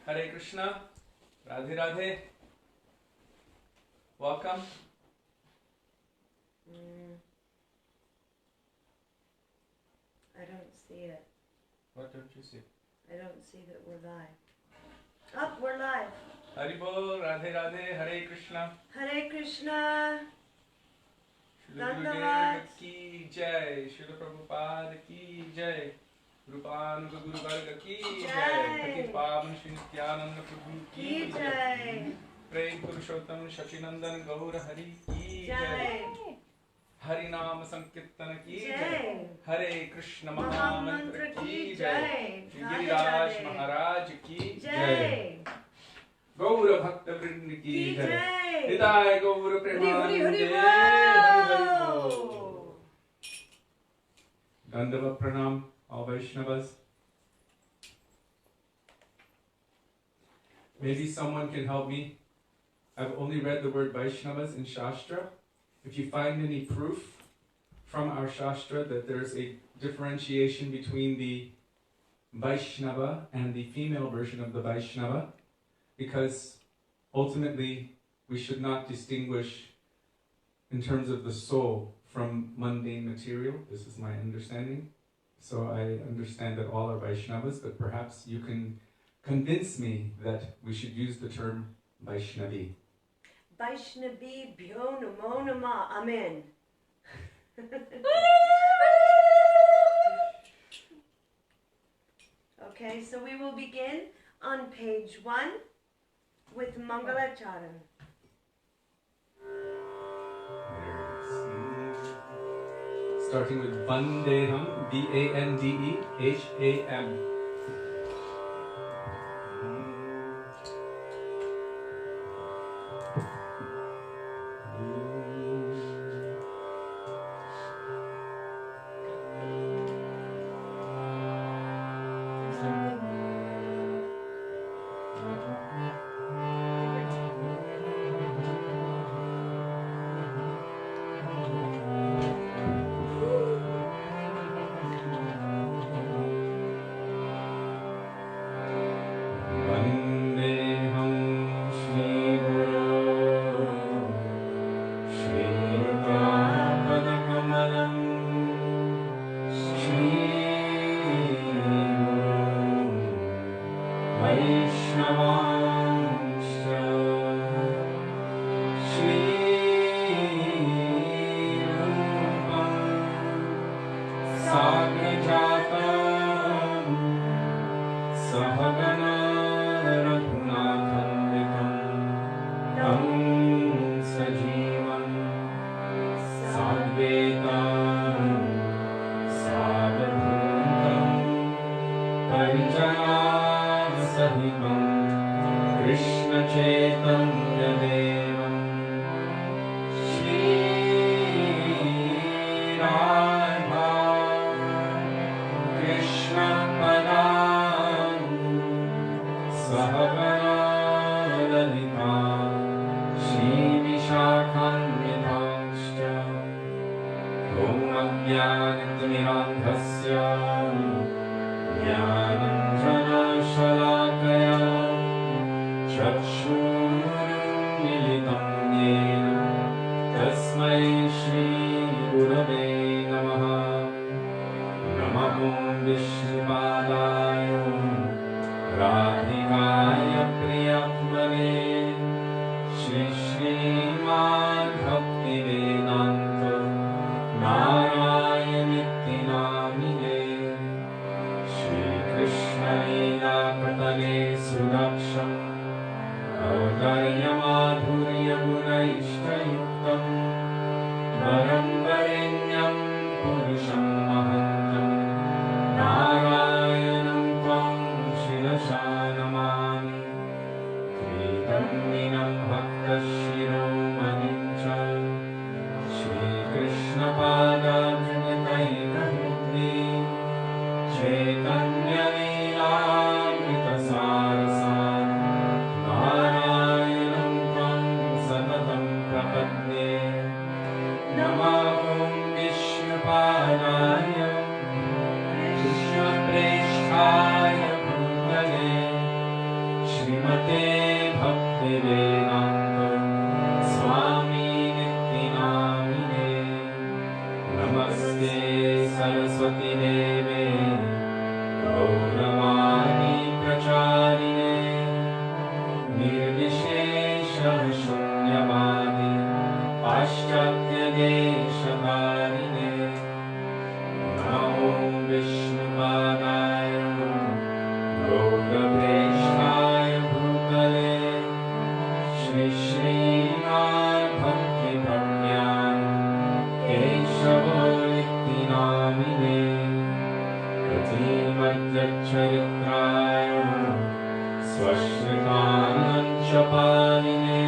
Hare Krishna, Radhe Radhe. Welcome. I don't see it. What don't you see? I don't see that we're live. Oh, we're live. Haribol, Radhe Radhe, Hare Krishna. Hare Krishna. Srila Gurudev ki jai, Srila Prabhupada ki jai, Rupan Guru Varga ki jai, Pati Pavan Shri Nityananda Prabhu ki jai, Prem Purushottam Shachinandan Gaur Hari ki jai, Hari Nam Sankirtan ki jai, Hare Krishna Mahamantra ki jai, Giriraj Maharaj ki jai, Gaura Bhakta Vrind ki jai, Hidaya Gaura Premanande. Dandava Pranam, all Vaishnavas. Maybe someone can help me. I've only read the word Vaishnavas in Shastra. If you find any proof from our Shastra that there's a differentiation between the Vaishnava and the female version of the Vaishnava, because ultimately we should not distinguish in terms of the soul from mundane material. This is my understanding. So I understand that all are Vaishnavas, but perhaps you can convince me that we should use the term Vaishnavi. Vaishnavi Bhyo Namo Nama. Amen. Okay, so we will begin on page 1 with Mangalacharan. Starting with Vandeham, Vandeham. Srimad Bhaktivedanta Narayan Nityanamine Shri Krishna Leela Patale Sudaksham Kaudarya Madhurya Gunaishtayuktam Varam Varenyam Purusham Mahantam Narayanam Tvam Shirashanamani Tridanninam Bhakta Shiromanincha Shri Krishna Pada Janatainahudni Chaitanya Leela Sarasar Narayanam Tvam Satatam Prapadne Namaham Vishnupadaya Krishna Presthaya Bhutale चरित्राय स्वश्रितानञ्चपालिने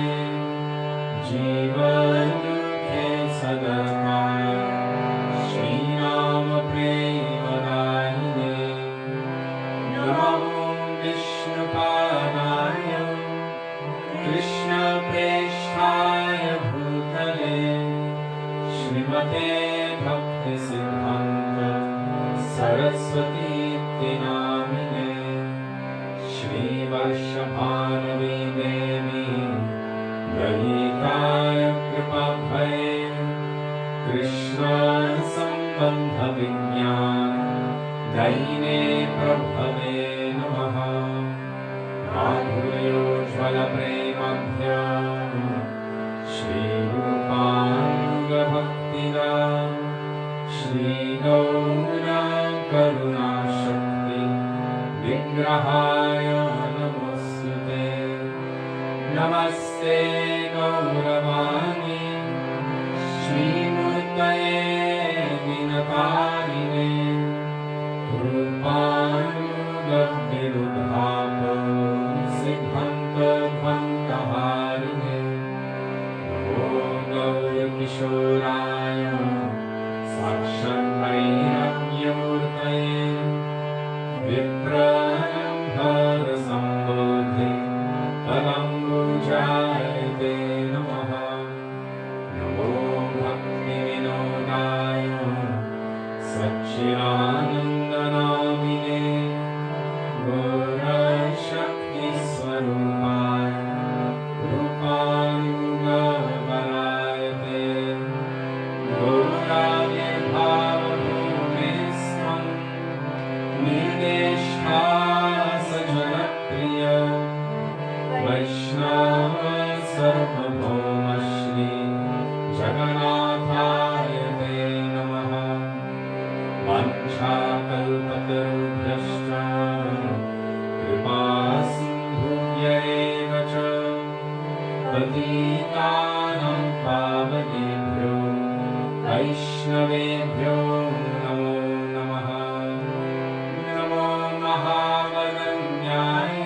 जीवदुःखे सदर्पाय श्रीरामप्रेमदायिने नमो विष्णुपादाय कृष्णप्रेष्ठाय भूतले श्रीमते भक्तिसिद्धान्त सरस्वती नामिने श्रीवर्षभानुवे देवी दयिताय कृपाभये कृष्णसम्बन्धविज्ञान दयिने प्रभवे नमः माधुर्योज्ज्वलप्रेमभ्य श्रीरूपाङ्गभक्तिदा श्रीगौरा करुणाशक्ति विग्रहाय नमोऽस्तुते नमस्ते गौरवाणी श्रीमूर्तये दिनकारिणे रूपानुगविरुद्धाप सिद्धान्तध्वन्तहारिणे नमो गौरकिशोराय साक्षान्वैराग्यमूर्तये विप्रलम्भरसम्बोधे पदम्बुजायते नमः नमो भक्तिविनोदाय सच्चिदानन्दनामिने घोरशक्तिस्वरूपाय रूपानुगवरायते गौराविर्भावभूमिस्त्वं निर्देष्टा सजनप्रिय वैष्णव सर्वभौमश्री जगन्नाथाय ते नमः वाञ्छाकल्पतरुभ्यश्च कृपासिन्धुभ्य एव च पतितानां पावनेभ्यो वैष्णवेभ्यो नमो नमः नमो महावदन्याय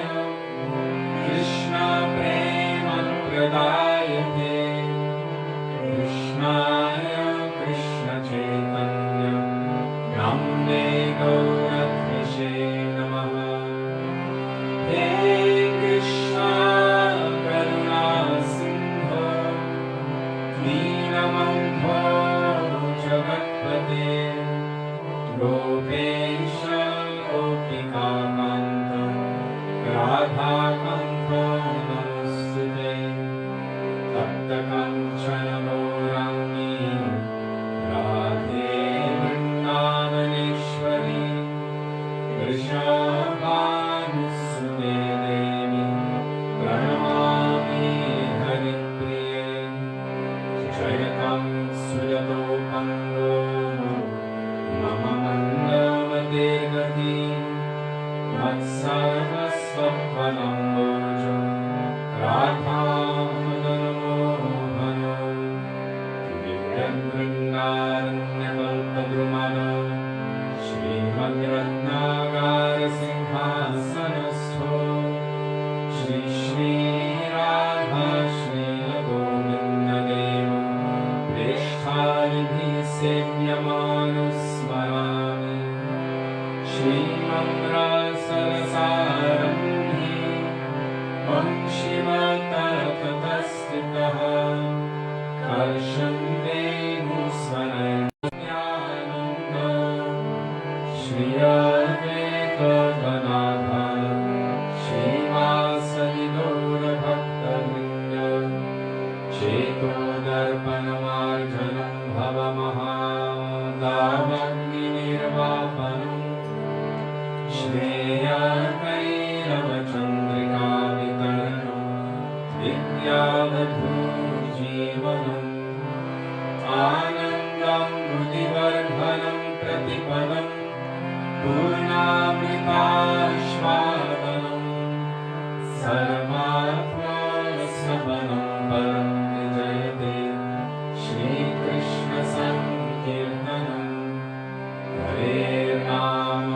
कृष्णप्रेमप्रदायते कृष्णाय कृष्णचैतन्य नाम्ने गौरद्विषे नमः हे कृष्ण करुणा सिन्धो दीनबन्धो जगत्पते गोपेश गोपिकान्त राधाकान्त नमोऽस्तुते तप्तकाञ्चन गौराङ्गी राधे वृन्दावनेश्वरी वृषभानुसुते देवी प्रणमामि हरिप्रिये जयतं सुयतो पङ्गो मम मन्दमते गति मत्सर्वस्वफलम्बोजो राधामदनमोहनो दिव्यवृन्दारण्यकल्पद्रुमनो श्रीमद्रत्नागारसिंहासनस्थो श्री श्रीराधा श्रीलगोविन्ददेवो प्रेष्ठादिभिः सेव्यमानो स्मरामि श्रीमन्द्रसरसारम्भे वंशिवततस्थितः कर्षन्ते भूस्वरज्ञानन्द श्रियवेकगणाध श्रीवासदि गौरभक्तवृन्द चेतोदर्पणमार्जनं भवमहादावग्निनिर्वापनं श्रेयकैरवचन्द्रिकावितरणं विद्यावधूजीवनम् आनन्दं बुद्धिवर्धनं प्रतिपदं पूर्णामृतास्वादनं सर्वात्मस्वपनं परं विजयते श्रीकृष्णसङ्कीर्तनं हरे Ram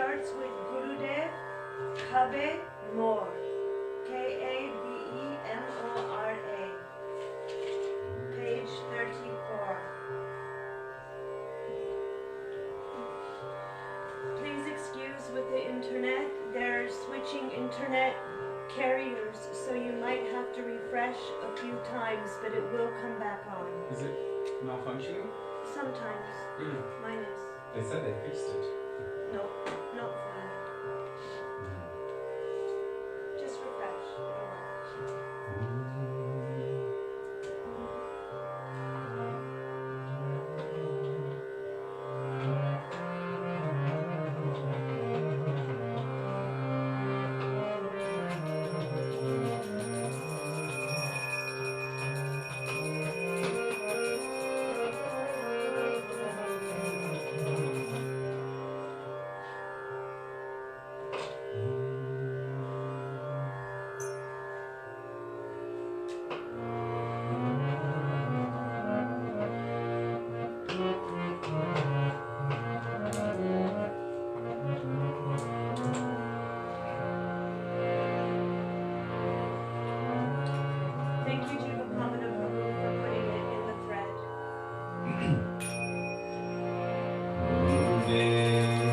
starts with Gurudev Kabe More. Kabemora. Page 34. Please excuse with the internet. They're switching internet carriers, so you might have to refresh a few times, but it will come back on. Is it malfunctioning? Sometimes. Really? Mine is. They said they fixed it. No, not fully. Just refresh. It'll work. Thank you, Bhagavatamrita Prabhu, for putting it in the thread. Gurudeva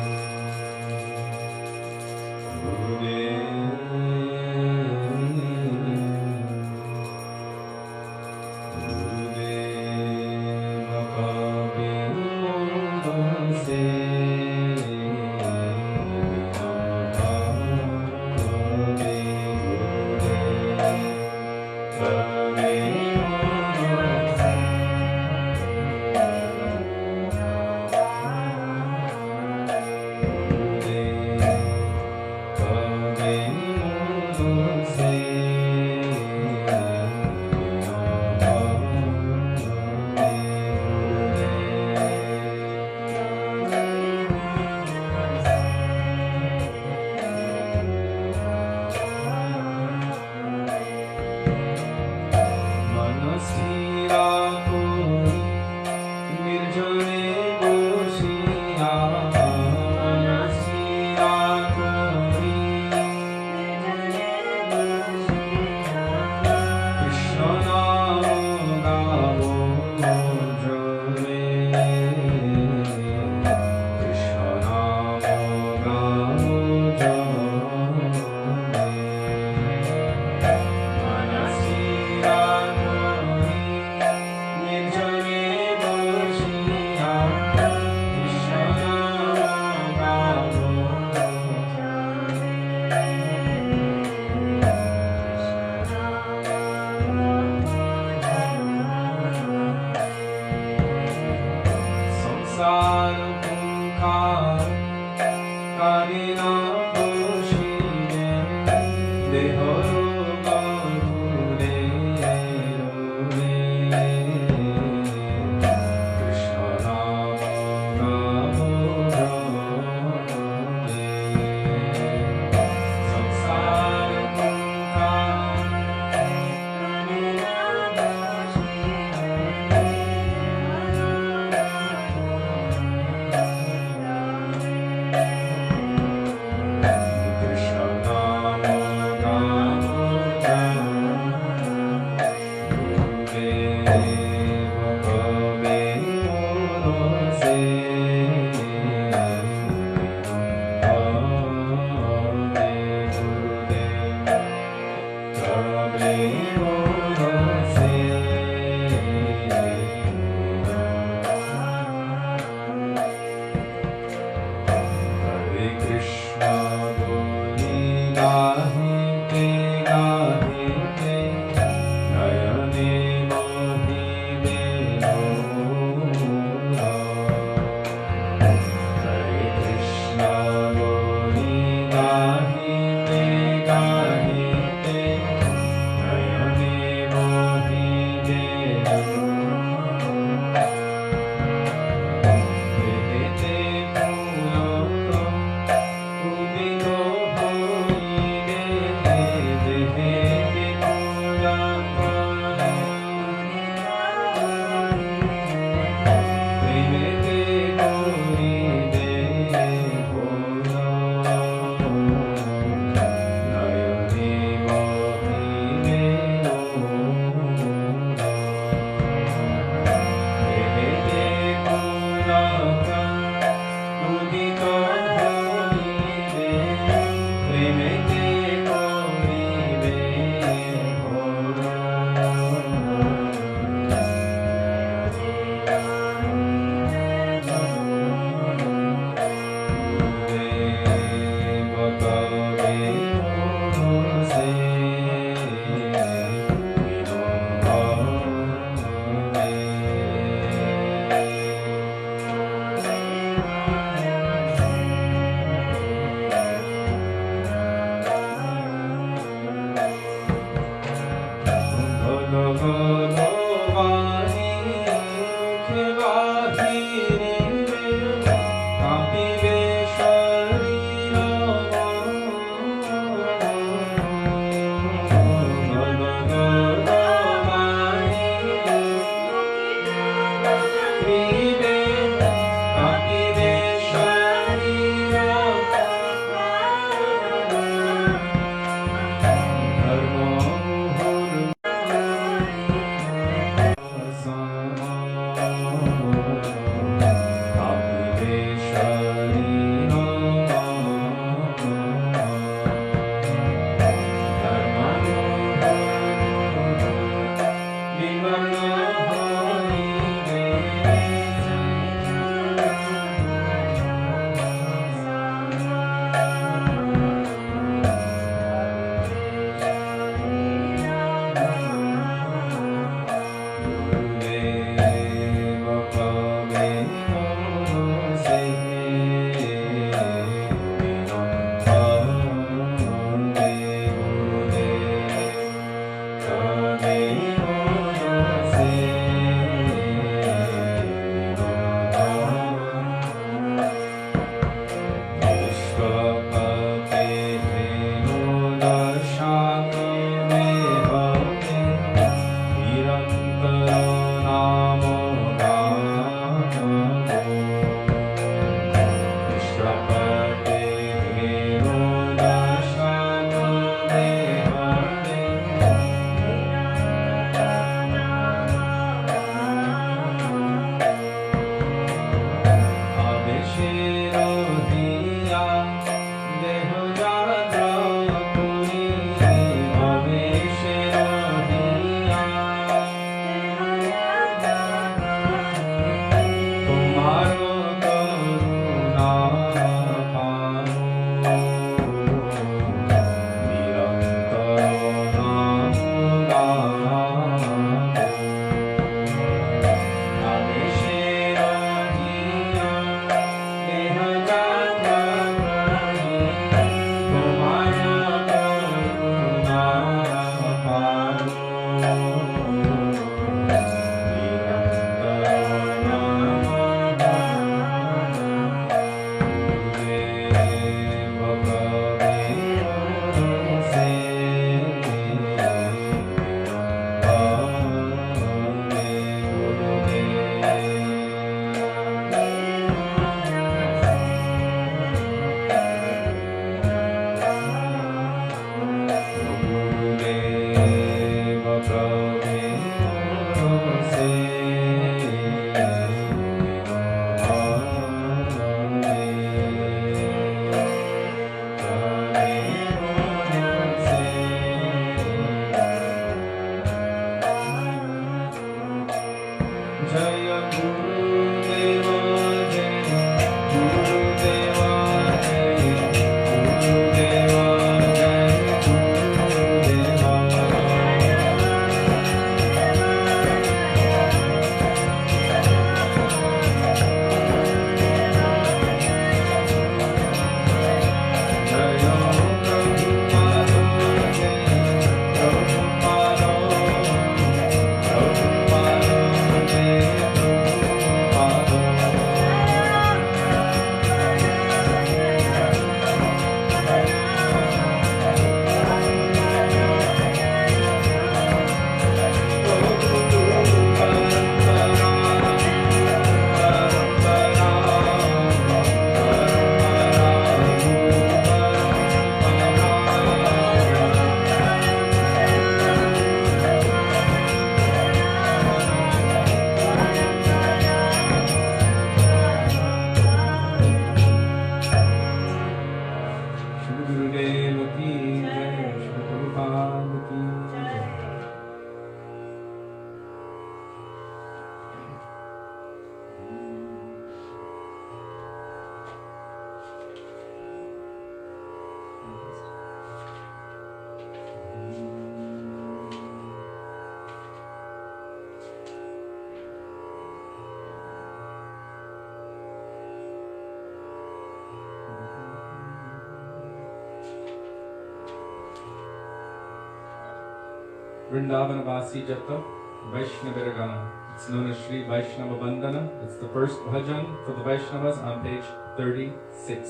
Vrindavanavasi Jata Vaishnaviragana. It's known as Sri Vaishnava Bandhana. It's the first bhajan for the Vaishnavas on page 36.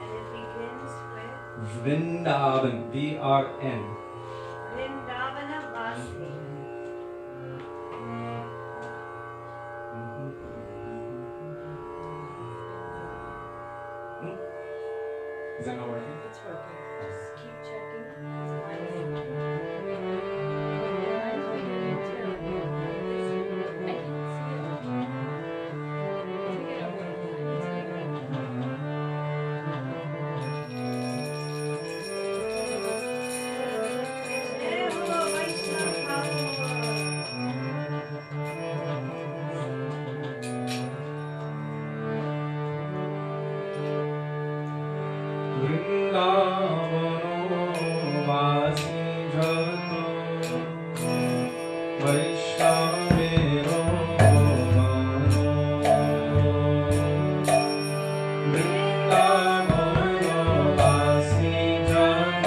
And it begins with Vrindavan, V-R-N. Vrindavanavasi. Is that not working? It's working. বৃন্দাবনবাসী যত বৈষ্ণবেরো গণ বৃন্দাবনবাসী যত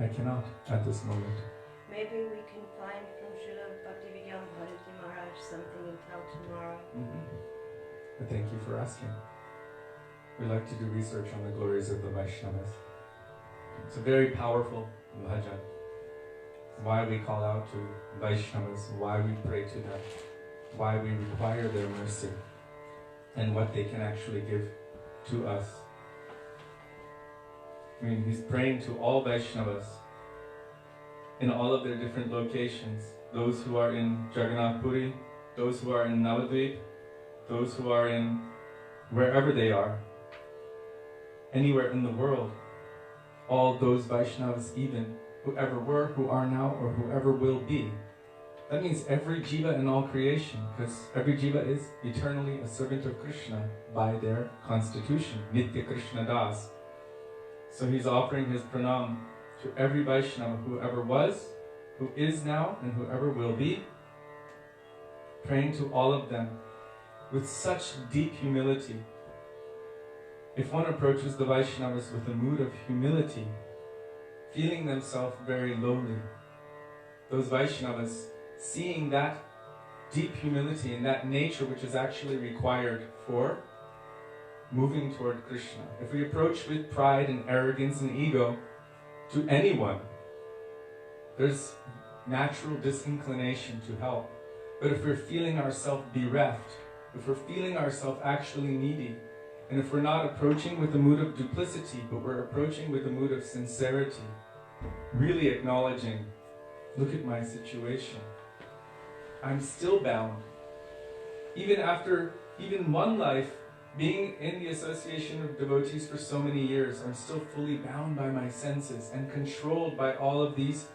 I cannot at this moment. Maybe we can find from Srila Bhaktivedanta Maharaj something and tell tomorrow. But thank you for asking. We like to do research on the glories of the Vaishnavas. It's a very powerful bhajan. Why we call out to Vaishnavas, why we pray to them, why we require their mercy, and what they can actually give to us. I mean, he's praying to all Vaishnavas in all of their different locations. Those who are in Jagannath Puri, those who are in Navadvip, those who are in wherever they are, anywhere in the world. All those Vaishnavas, even whoever were, who are now, or whoever will be. That means every jiva in all creation, because every jiva is eternally a servant of Krishna by their constitution, Nitya Krishna Das. So he's offering his pranam to every Vaishnava, whoever was, who is now, and whoever will be, praying to all of them with such deep humility. If one approaches the Vaishnavas with a mood of humility, feeling themselves very lowly, those Vaishnavas, seeing that deep humility and that nature which is actually required for moving toward Krishna. If we approach with pride and arrogance and ego to anyone, there's natural disinclination to help. But if we're feeling ourselves bereft, if we're feeling ourselves actually needy, and if we're not approaching with a mood of duplicity, but we're approaching with a mood of sincerity, really acknowledging, look at my situation. I'm still bound. Even after one life, being in the association of devotees for so many years, I'm still fully bound by my senses and controlled by all of these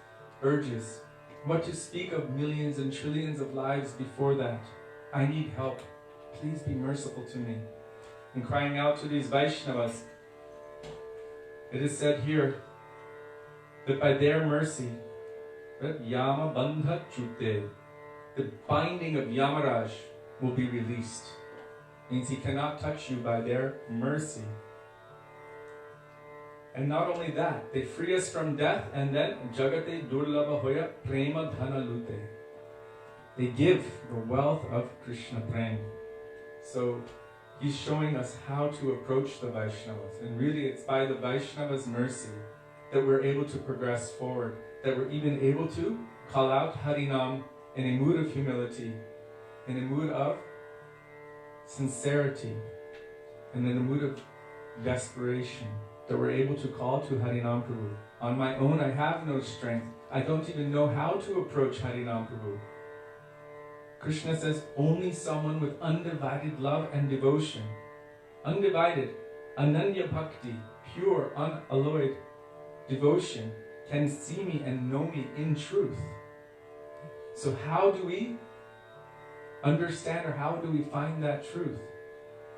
urges. What to speak of millions and trillions of lives before that? I need help. Please be merciful to me. And crying out to these Vaishnavas, it is said here that by their mercy, that Yama Bandha Chute, the binding of Yamaraj will be released. Means he cannot touch you by their mercy. And not only that, they free us from death, and then Jagate Durlabha Hoya Prema Dhana Lute. they give the wealth of Krishna Prem. So he's showing us how to approach the Vaishnavas. And really it's by the Vaishnavas' mercy that we're able to progress forward, that we're even able to call out Harinam in a mood of humility, in a mood of sincerity, and in a mood of desperation, that we're able to call to Harinam Prabhu. On my own, I have no strength. I don't even know how to approach Harinam Prabhu. Krishna says only someone with undivided love and devotion, undivided, ananya bhakti, pure, unalloyed devotion, can see me and know me in truth. So how do we understand, or how do we find that truth?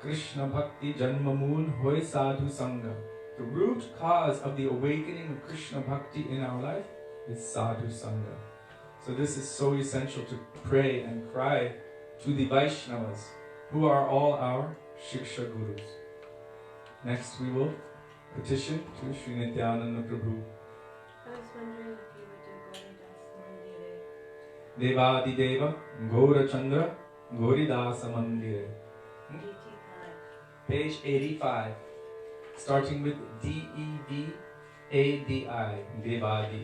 Krishna bhakti janmamool hoy sadhu sangha. The root cause of the awakening of Krishna bhakti in our life is sadhu sangha. So this is so essential to pray and cry to the Vaishnavas, who are all our Shiksha Gurus. Next we will petition to Sri Nityananda Prabhu. I was wondering if you would do Goridas Mandire. Devadi Deva Gaura Chandra Goridasa Mandire. 85. Page 85. Starting with D-E-V-A-D-I. Devadi.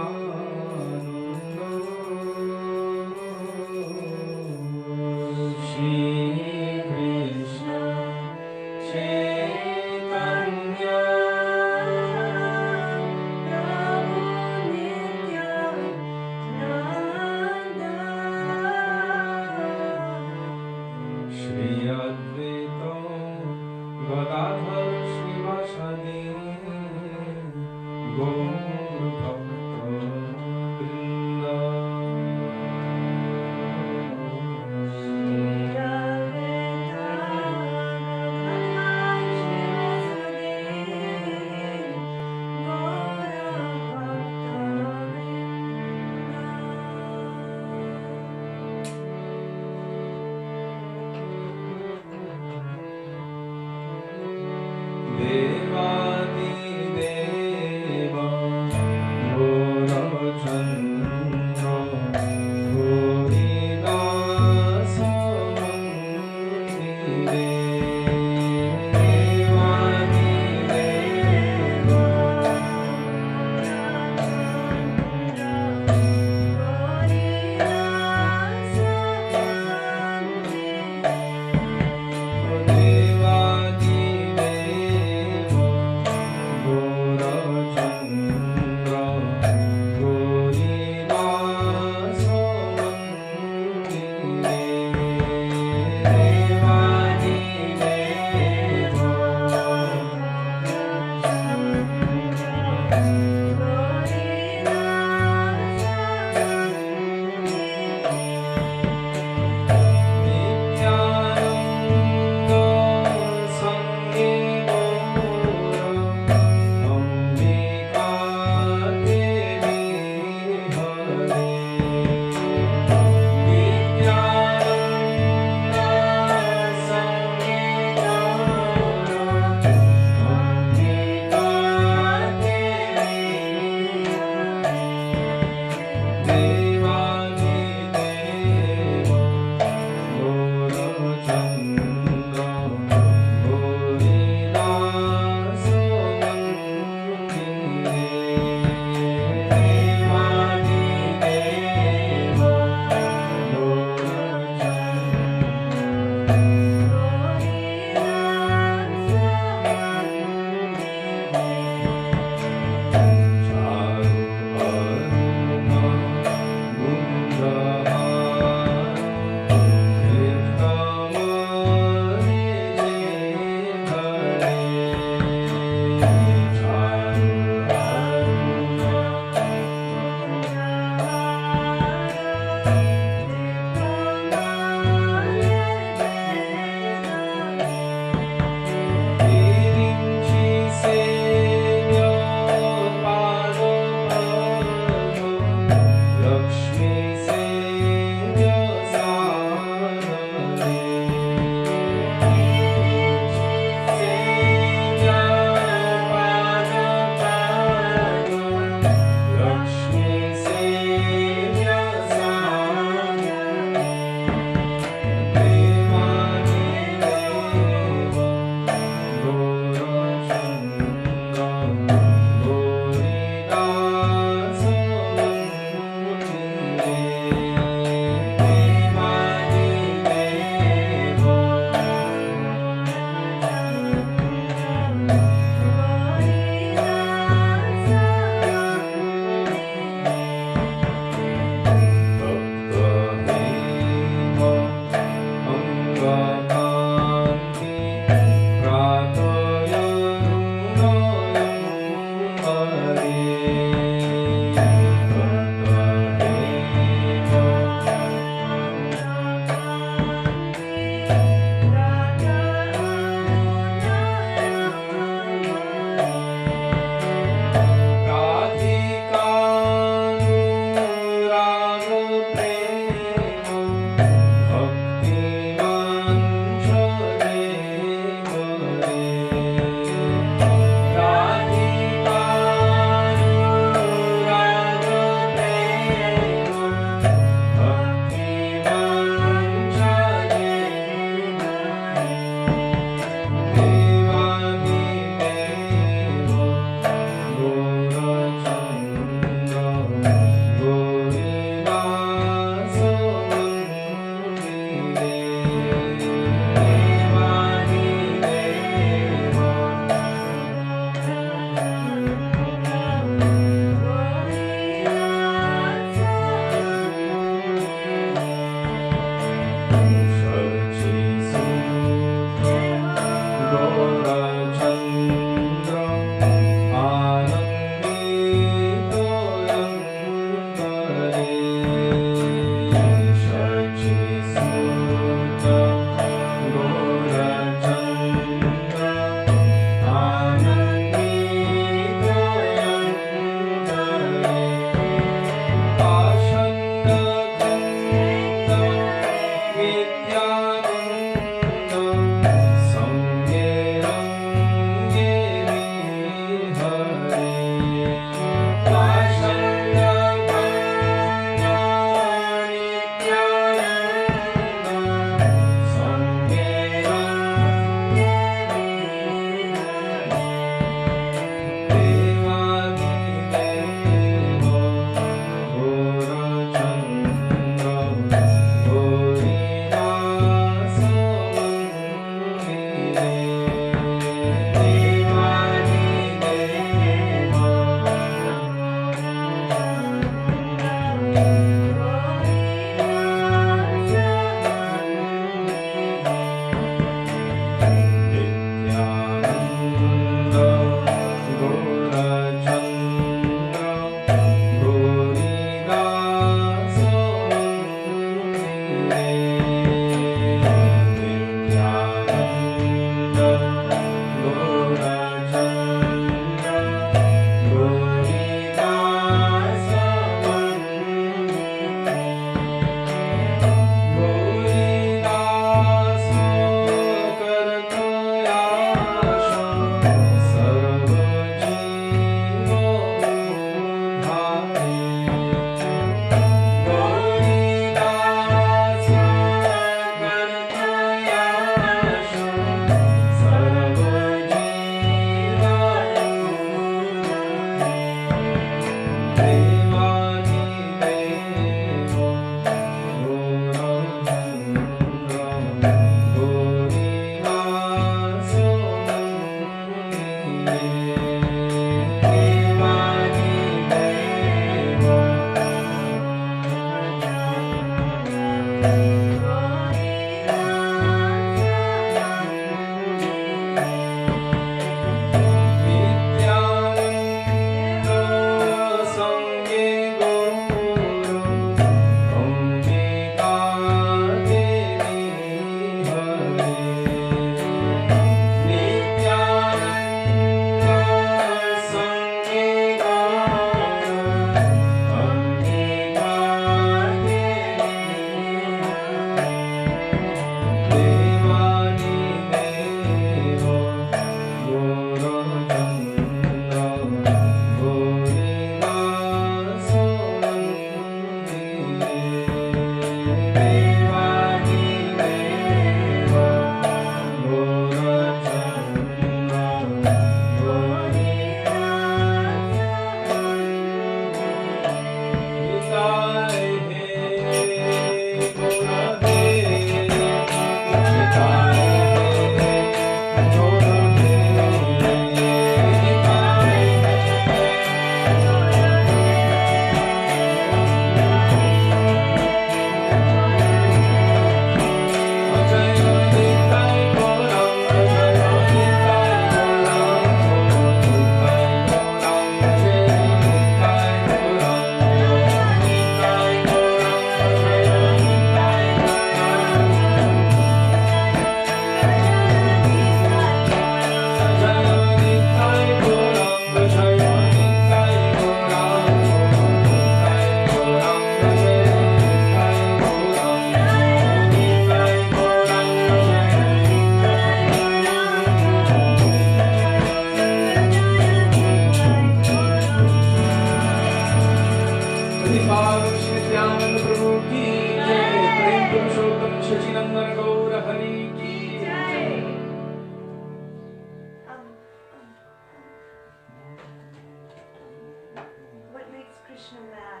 Krishna mad.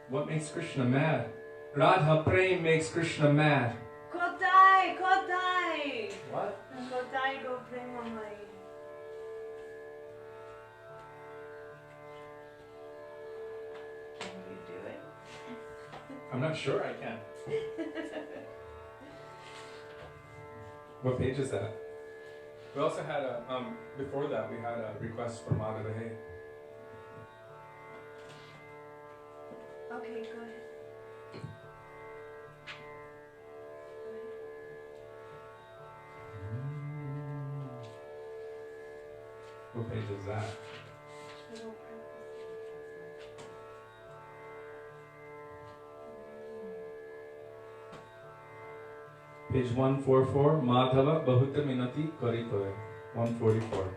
What makes Krishna mad? Radha Prem makes Krishna mad. Kotai, kotai. What? Kotai go premamai. Can you do it? I'm not sure I can. What page is that? We also had a, before that we had a request from Madhava. Hey. Okay, go ahead. What page is that? Page 144, Madhava Bahuta Minati Karitoy. 144.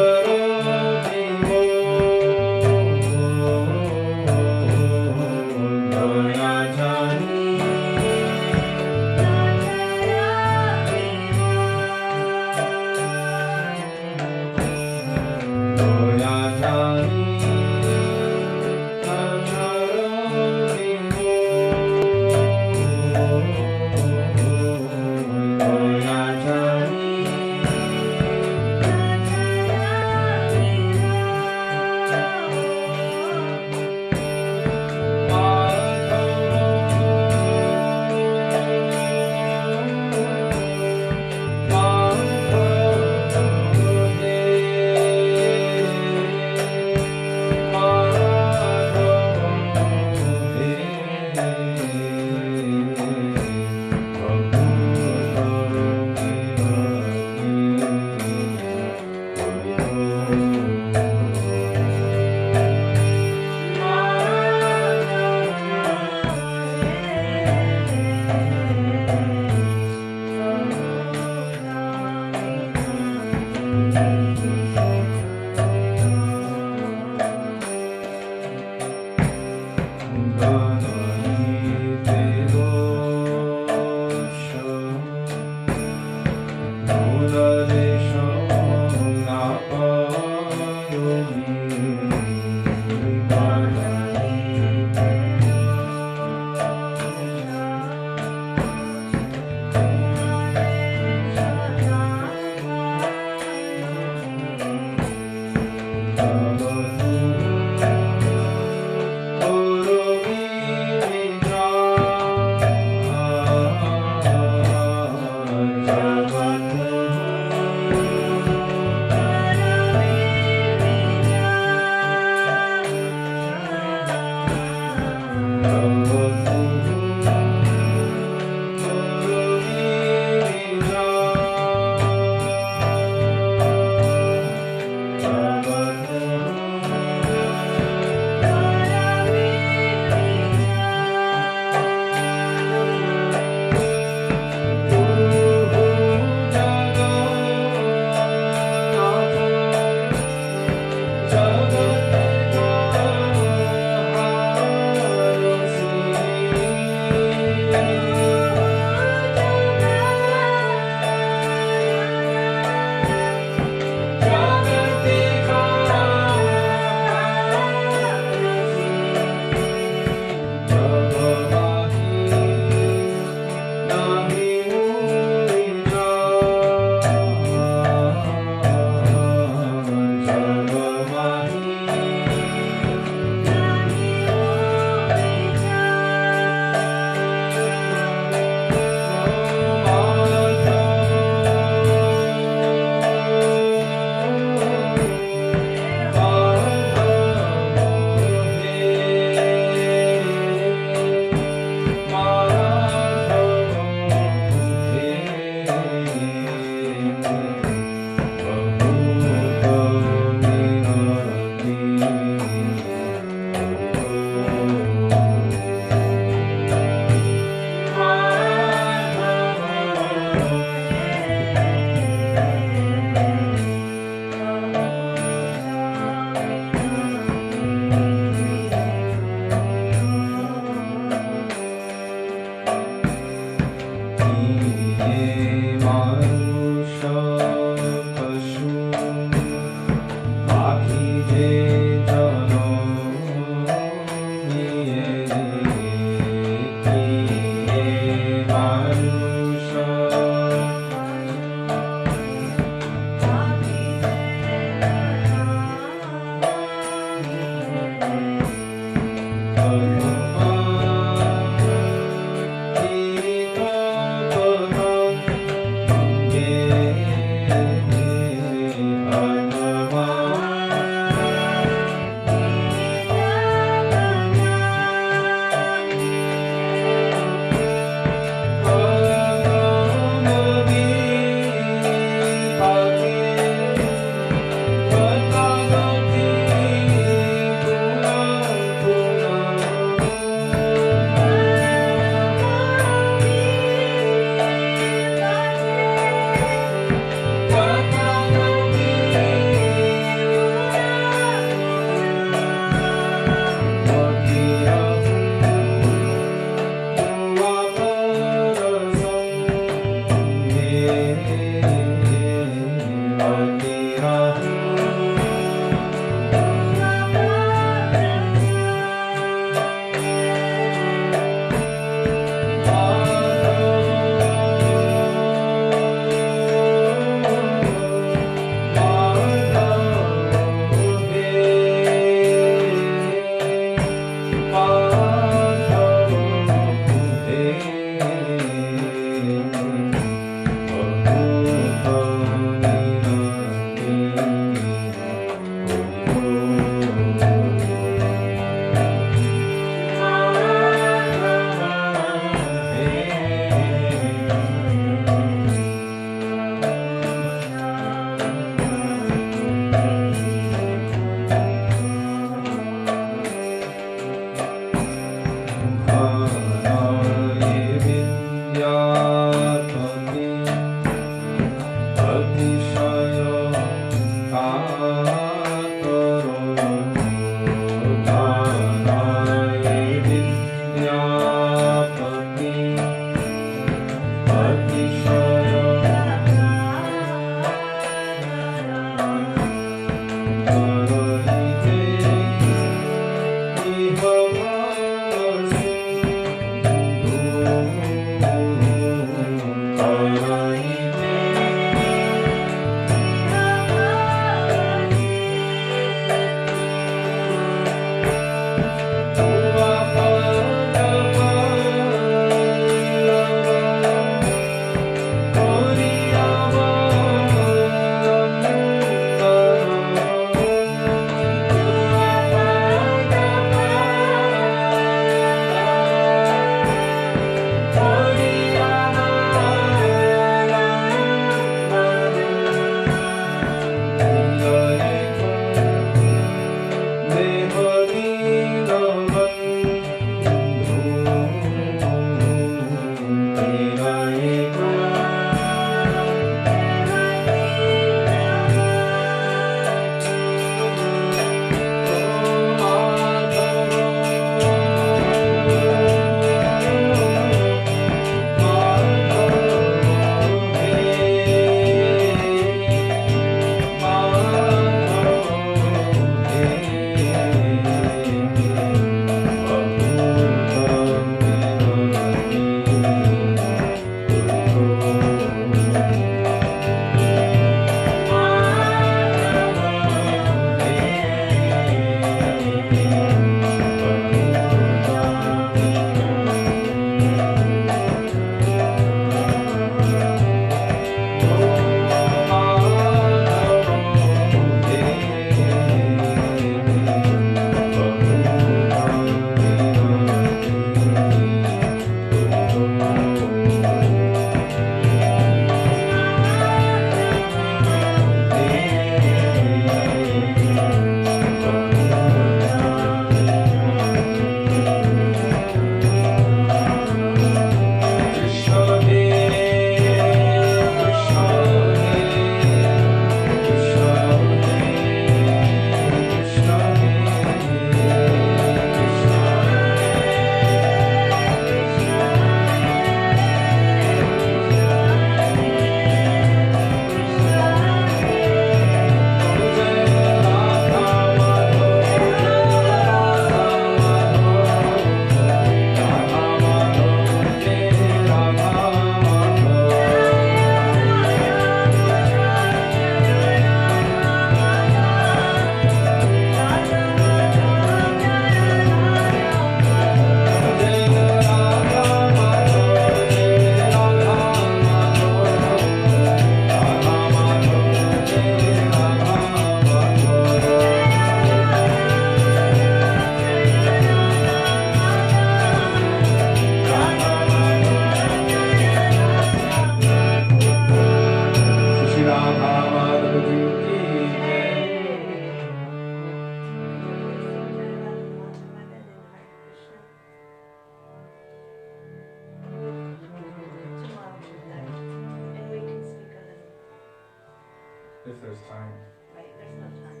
there's time. Right, there's no time.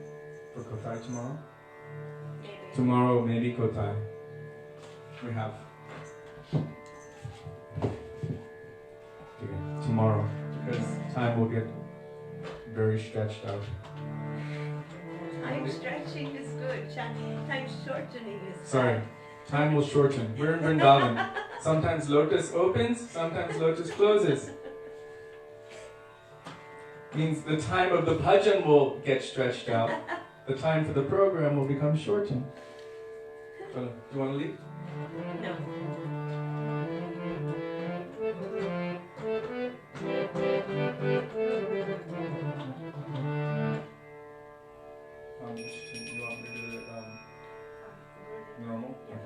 For Kotai tomorrow? Maybe. Tomorrow, maybe Kotai. We have. Okay, tomorrow, because time will get very stretched out. Time stretching is good. Time shortening is Sorry, bad. time will shorten. We're in Vrindavan. Sometimes lotus opens, sometimes lotus closes. Means the time of the bhajan will get stretched out. The time for the program will become shortened. So, do you want to leave? No. You want me to do it normal? Okay.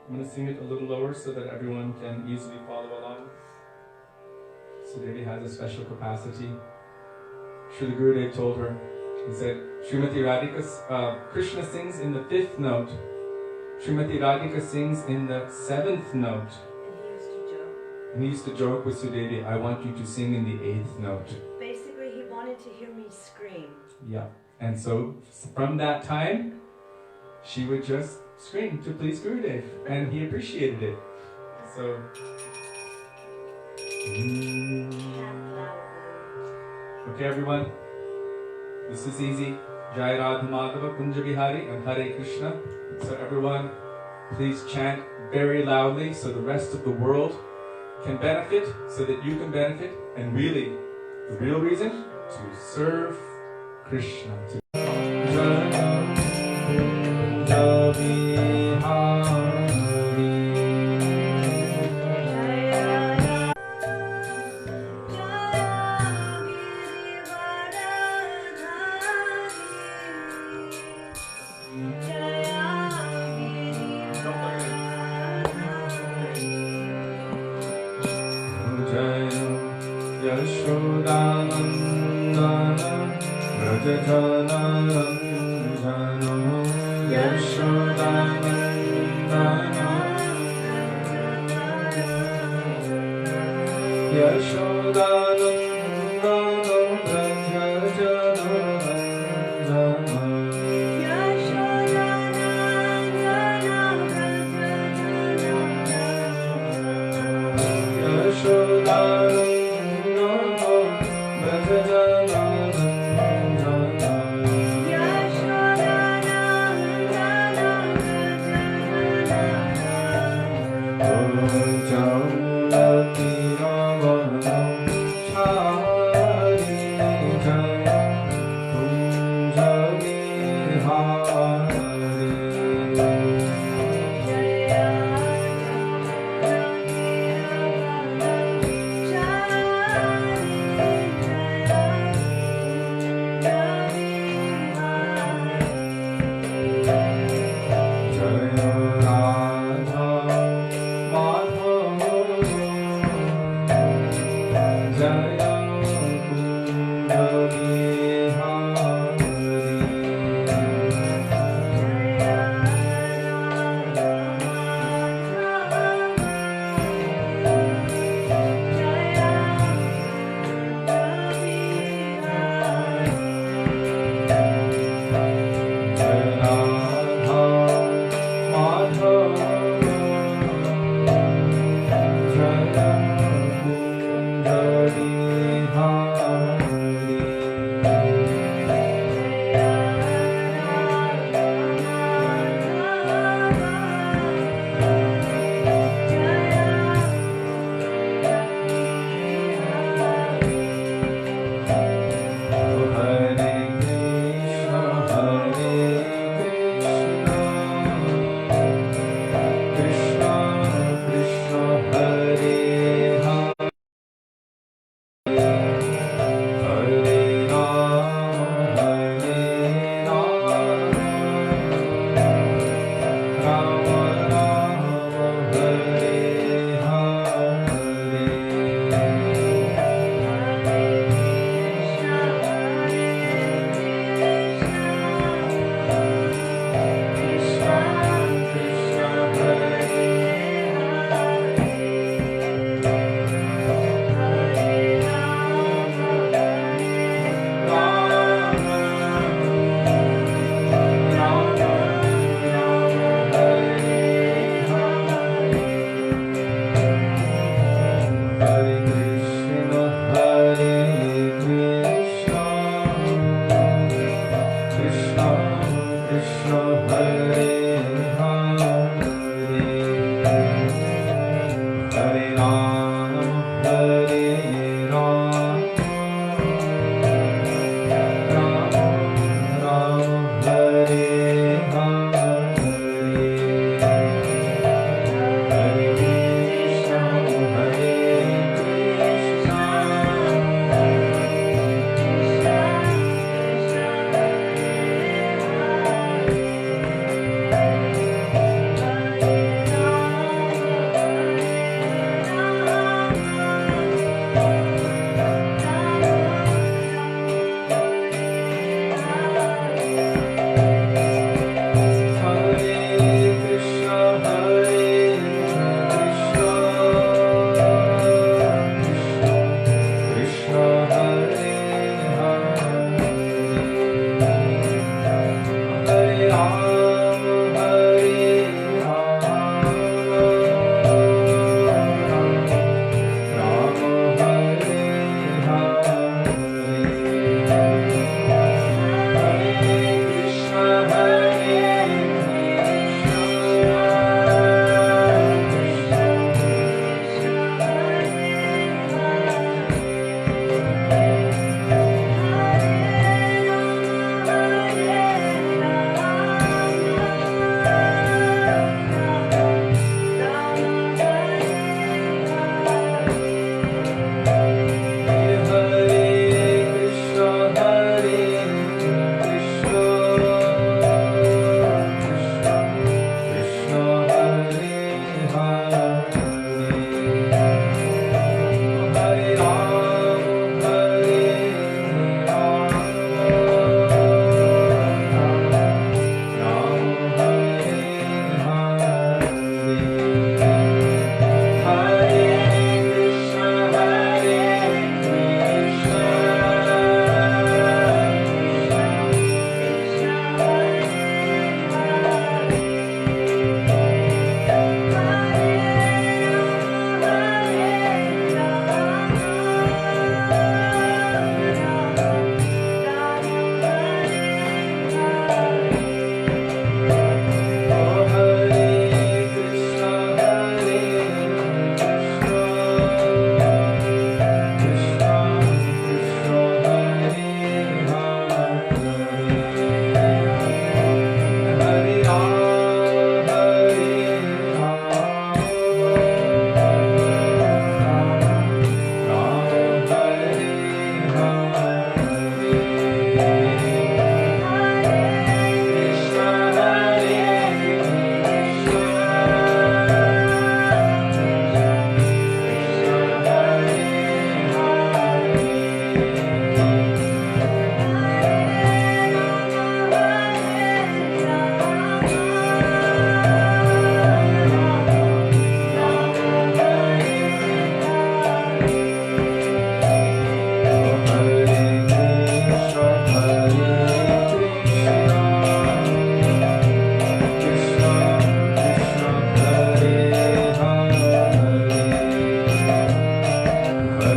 I'm going to sing it a little lower so that everyone can easily follow along. Sudevi has a special capacity. Srila Gurudev told her, he said, Srimati Radhika, Krishna sings in the 5th note. Srimati Radhika sings in the 7th note. And he used to joke. And he used to joke with Sudevi, I want you to sing in the 8th note. Basically, he wanted to hear me scream. Yeah. And so from that time, she would just scream to please Gurudev. And he appreciated it. So. Okay, everyone. This is easy. Jai Radha Madhava Kunja Bihari and Hare Krishna. So everyone, please chant very loudly so the rest of the world can benefit, so that you can benefit, and really, the real reason, to serve Krishna. Jai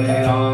Ram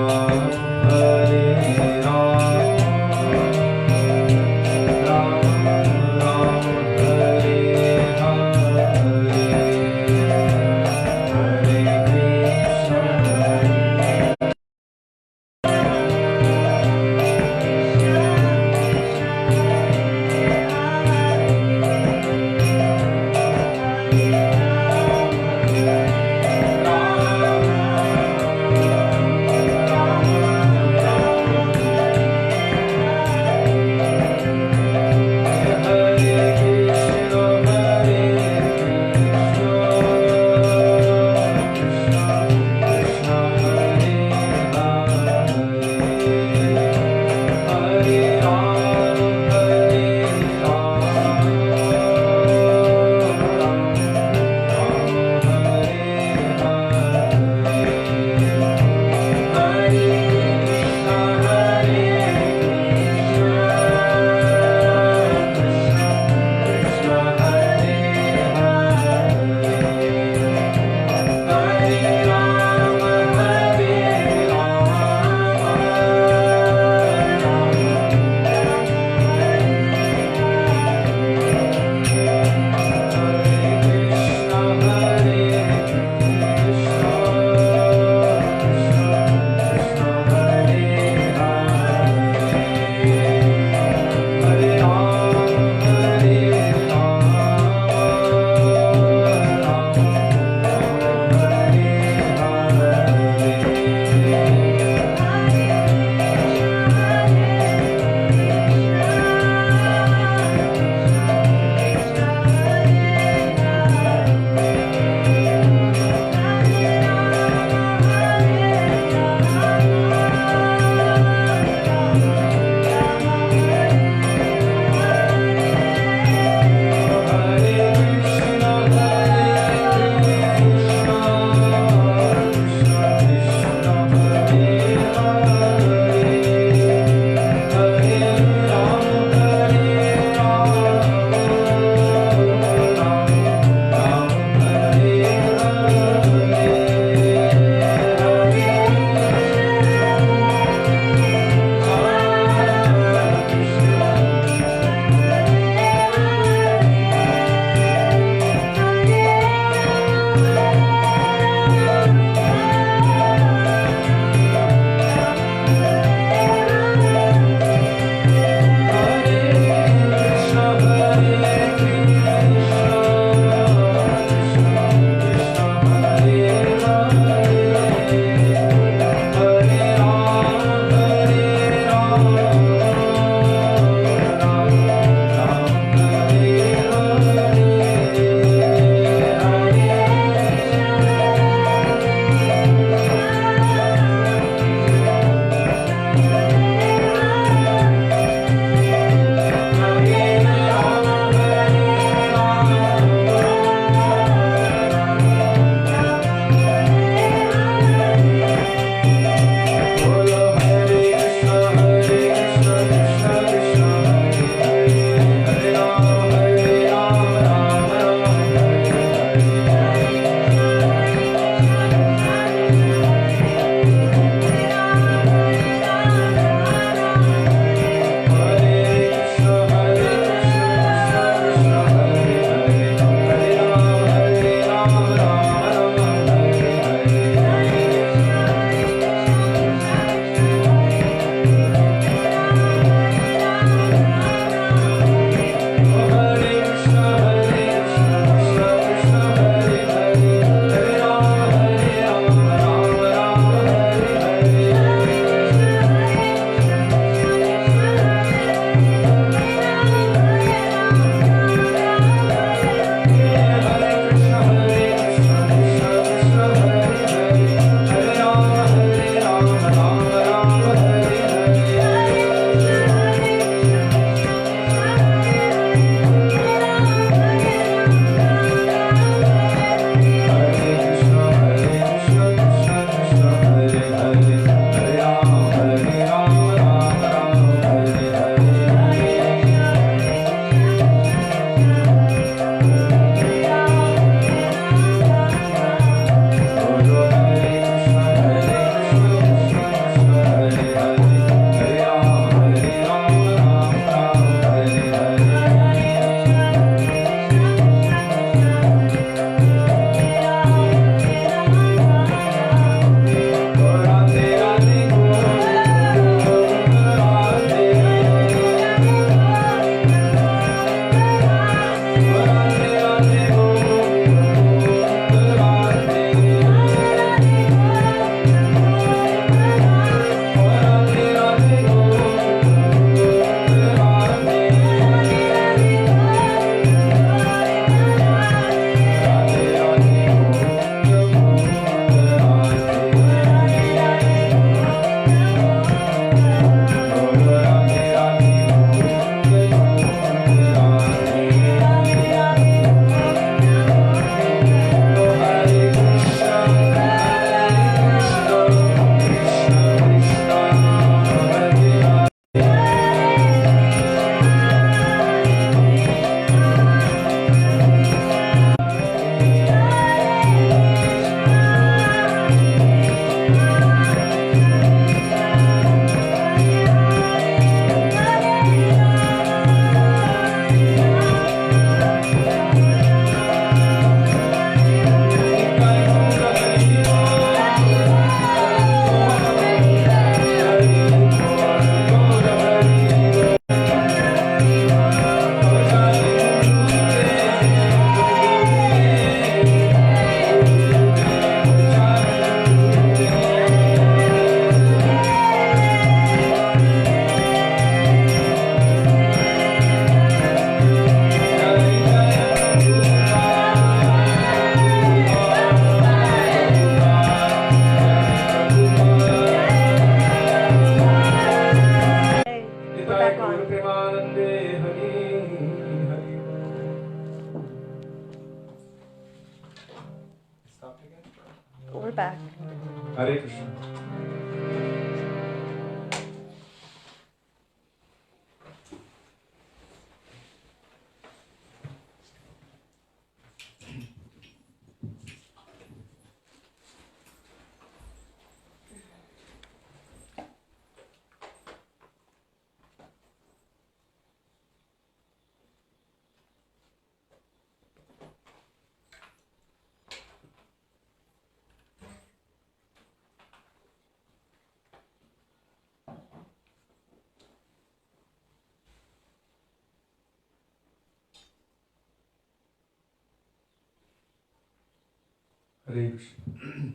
Hare Krishna.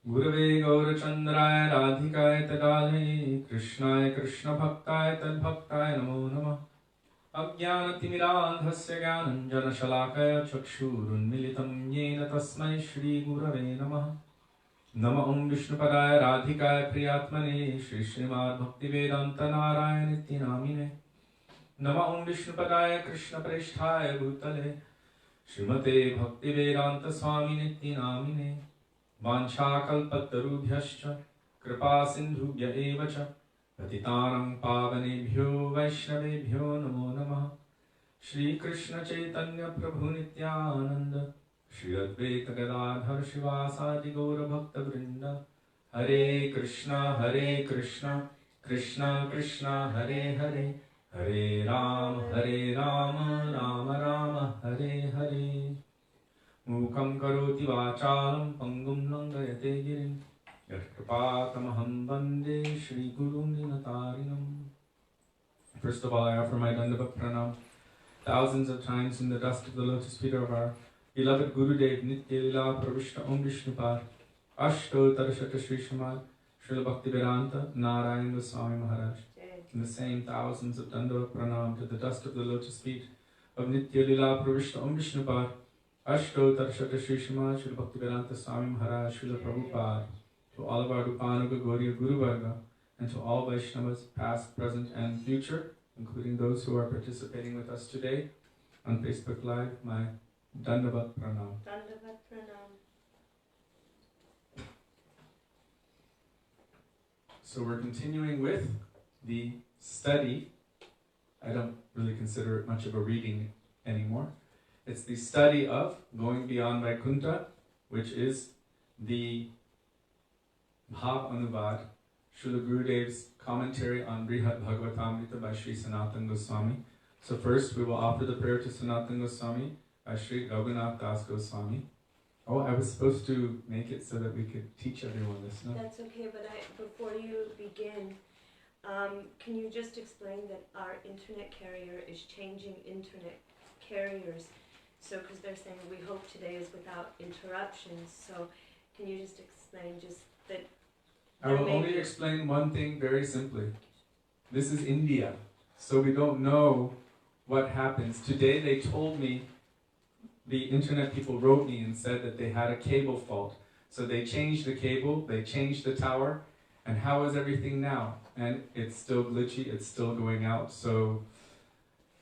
Gurave Gaurachandraya Radhikaya Tadale Krishnaya Krishna Bhaktaya Tadbhaktaya Namo Namah Ajnanatimirandhasya Gyananjana Shalakaya Chakshurunmilitam Yena Tasmai Shri Gurave Namah Nama Om Vishnupadaya Radhikaya Priyatmane Shri Srimad Bhaktivedanta Narayan Namine Nama Om Vishnupadaya Krishna Preshthaya Bhutale Srimate Bhaktivedanta Swami Namine Vanchakalpatarubhyascha Kripa Sindhubhya Evacha Patitanam Pavanebhyo Vaishnavebhyo Namo Namah Shri Krishna Chaitanya Prabhu Nityananda Shri Advaita Gadadhar Shivasadi Gaura Bhakta Vrinda Hare Krishna Krishna Krishna Hare Hare Hare Rama Rama Rama Hare Hare Mukam karoti vachalam pangum langayate girim Yatkrapatamaham bande Shri Guru Ninatarinam. First of all, I offer my Dandavat Pranam thousands of times in the dust of the lotus feet of our beloved Gurudev Nitya Lila Pravishta Om Vishnupad astottara Shri Srimad Srila Bhaktivedanta Narayan Goswami Maharaja. And the same thousands of Dandavat Pranam to the dust of the lotus feet of Nitya Lila Pravishta Om Vishnupad astottara Shri Srimad Srila Bhaktivedanta Swami Maharaj Srila Prabhupada, to all of our Rupanuga Gauriya Guru Varga, and to all Vaishnavas past, present and future, including those who are participating with us today on Facebook Live, my Dandavat Pranam. Dandavat Pranam. So we're continuing with the study. I don't really consider it much of a reading anymore. It's the study of Going Beyond Vaikuntha, which is the Bhav Anuvad, Srila Gurudev's commentary on Brihad Bhagavatamrita by Sri Sanatan Goswami. So first we will offer the prayer to Sanatan Goswami by Sri Raghunath Das Goswami. Oh, I was supposed to make it so that we could teach everyone this, no? That's okay, but before you begin, can you just explain that our internet carrier is changing internet carriers? So, because they're saying we hope today is without interruptions. So, can you just explain just that? I will only explain one thing very simply. This is India, so we don't know what happens. Today they told me, the internet people wrote me and said that they had a cable fault. So they changed the cable, they changed the tower, and how is everything now? And it's still glitchy, it's still going out. So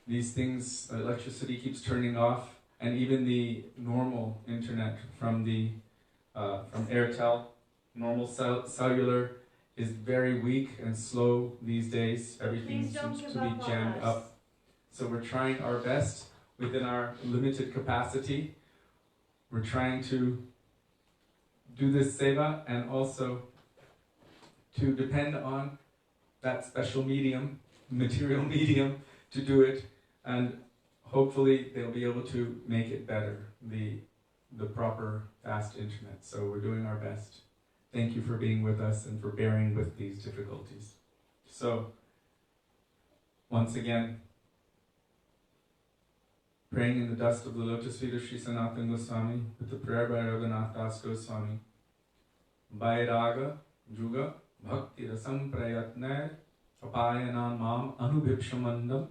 these things, electricity keeps turning off, and even the normal internet from Airtel, normal cellular, is very weak and slow these days. Everything seems to be jammed up. So we're trying our best within our limited capacity. We're trying to do this seva and also to depend on that special medium, material medium, to do it, and hopefully they'll be able to make it better, the proper fast internet. So we're doing our best. Thank you for being with us and for bearing with these difficulties. So, once again, praying in the dust of the lotus feet of Sri Sanatan Goswami with the prayer by Raghunath Das Goswami. Vairaga Juga Bhakti Rasam Prayatna Apayanam Mam Anubhikshamandam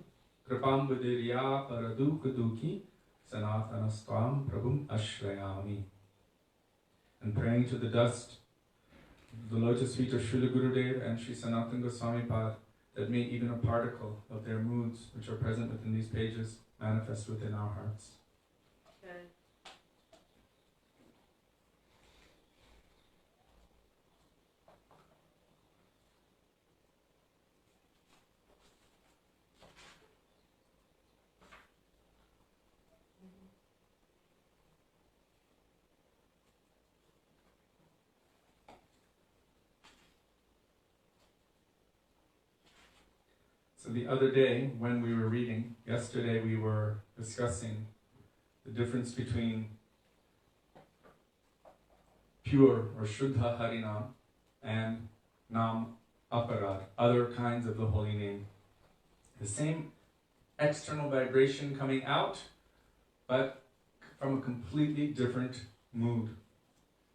Kripam Budirya Paradukha Dukhi Sanatanastam Prabhum Ashrayami. And praying to the dust, the lotus feet of Srila Gurudev and Sri Sanatan Goswamipada, that may even a particle of their moods which are present within these pages manifest within our hearts. Okay. So the other day, when we were reading, yesterday we were discussing the difference between pure or Shuddha Harinam and Nam Aparad, other kinds of the holy name. The same external vibration coming out, but from a completely different mood.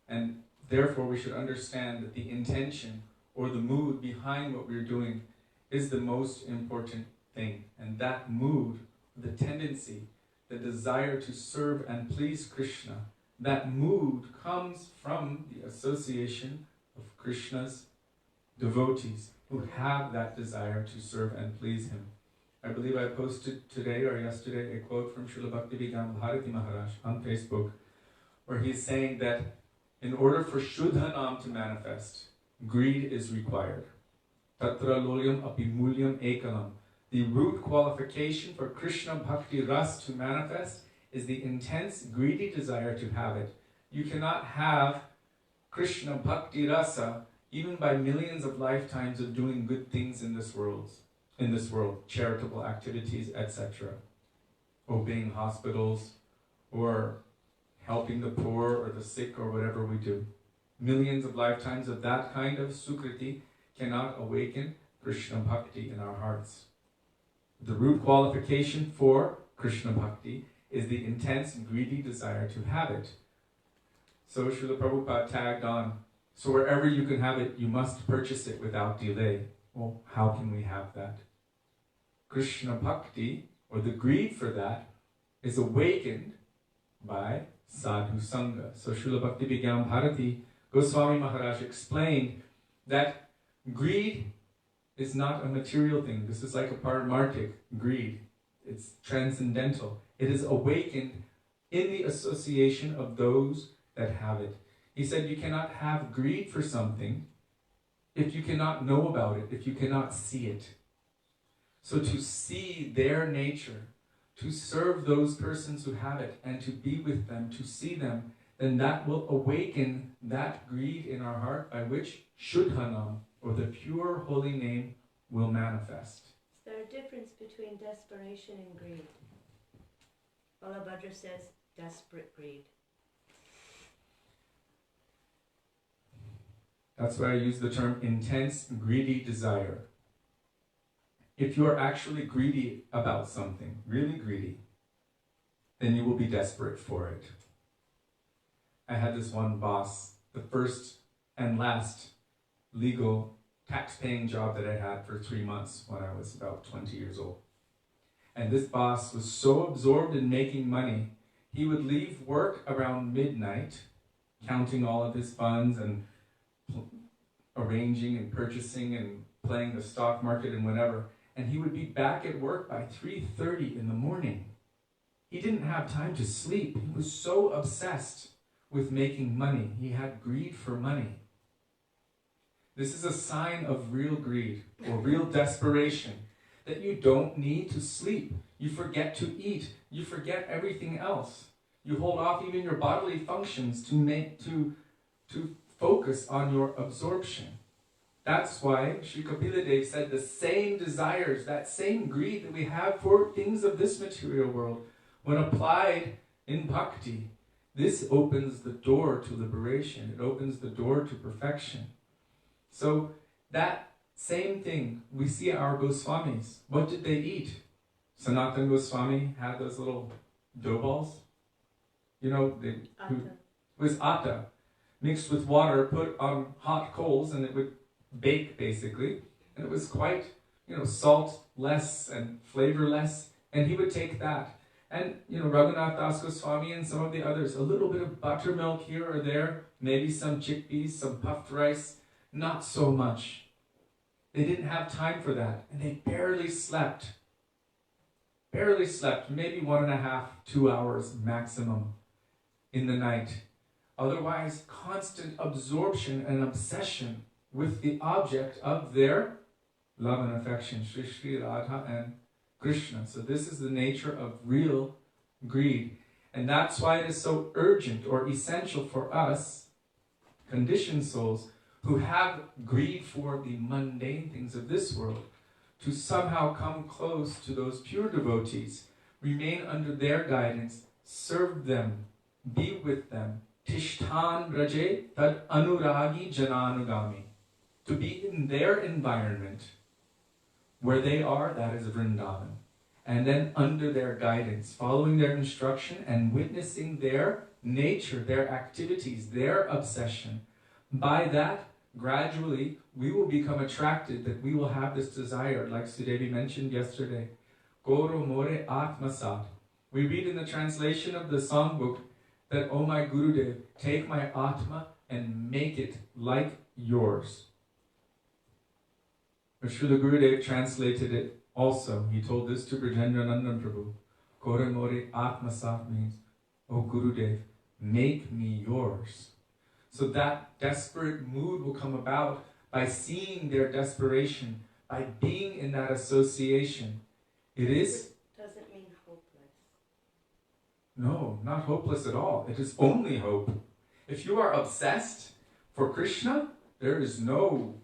And therefore we should understand that the intention or the mood behind what we're doing is the most important thing. And that mood, the tendency, the desire to serve and please Krishna, that mood comes from the association of Krishna's devotees who have that desire to serve and please him. I believe I posted today or yesterday a quote from Srila Bhaktivedanta Maharaj on Facebook, where he's saying that in order for Shuddha Nam to manifest, greed is required. Tatra lolyam apimulyam ekalam. The root qualification for Krishna Bhakti Ras to manifest is the intense, greedy desire to have it. You cannot have Krishna Bhakti Rasa even by millions of lifetimes of doing good things in this world, charitable activities, etc. Obeying hospitals, or helping the poor or the sick or whatever we do. Millions of lifetimes of that kind of sukriti cannot awaken Krishna Bhakti in our hearts. The root qualification for Krishna Bhakti is the intense, greedy desire to have it. So Srila Prabhupada tagged on, so wherever you can have it, you must purchase it without delay. Well, how can we have that? Krishna Bhakti, or the greed for that, is awakened by sadhu sangha. So Srila Bhaktivedanta Bharati Goswami Maharaj explained that greed is not a material thing. This is like a paramartic greed. It's transcendental. It is awakened in the association of those that have it. He said you cannot have greed for something if you cannot know about it, if you cannot see it. So to see their nature, to serve those persons who have it, and to be with them, to see them, then that will awaken that greed in our heart by which Shuddhanam, or the pure holy name, will manifest. Is there a difference between desperation and greed? Balabhadra says desperate greed. That's why I use the term intense, greedy desire. If you are actually greedy about something, really greedy, then you will be desperate for it. I had this one boss, the first and last legal tax-paying job that I had for 3 months when I was about 20 years old. And this boss was so absorbed in making money, he would leave work around midnight, counting all of his funds and arranging and purchasing and playing the stock market and whatever, and he would be back at work by 3:30 in the morning. He didn't have time to sleep. He was so obsessed with making money. He had greed for money. This is a sign of real greed or real desperation, that you don't need to sleep. You forget to eat. You forget everything else. You hold off even your bodily functions to focus on your absorption. That's why Sri Kapila Dev said the same desires, that same greed that we have for things of this material world, when applied in bhakti, this opens the door to liberation. It opens the door to perfection. So that same thing we see our Goswamis. What did they eat? Sanatan Goswami had those little dough balls. You know, it was atta, mixed with water, put on hot coals, and it would bake basically. And it was quite, salt-less and flavorless. And he would take that. And, Raghunath Das Goswami and some of the others, a little bit of buttermilk here or there, maybe some chickpeas, some puffed rice, not so much. They didn't have time for that, and they barely slept. Barely slept, maybe 1.5, 2 hours maximum in the night. Otherwise, constant absorption and obsession with the object of their love and affection, Sri Radha and Krishna. So this is the nature of real greed. And that's why it is so urgent or essential for us, conditioned souls, who have greed for the mundane things of this world, to somehow come close to those pure devotees, remain under their guidance, serve them, be with them. Tishtan Raje Tad Anuragi Jananugami. To be in their environment. Where they are, that is Vrindavan. and then under their guidance, following their instruction and witnessing their nature, their activities, their obsession. By that, gradually, we will become attracted, that we will have this desire, like Sudevi mentioned yesterday. Goro more atmasat. We read in the translation of the songbook that, oh my Gurudev, take my Atma and make it like yours. But Srila Gurudev translated it also. He told this to Brajendranandan Prabhu. Goro more atmasat means, oh Gurudev, make me yours. So that desperate mood will come about by seeing their desperation, by being in that association. It doesn't mean hopeless. No, not hopeless at all. It is only hope. If you are obsessed for Krishna, there is no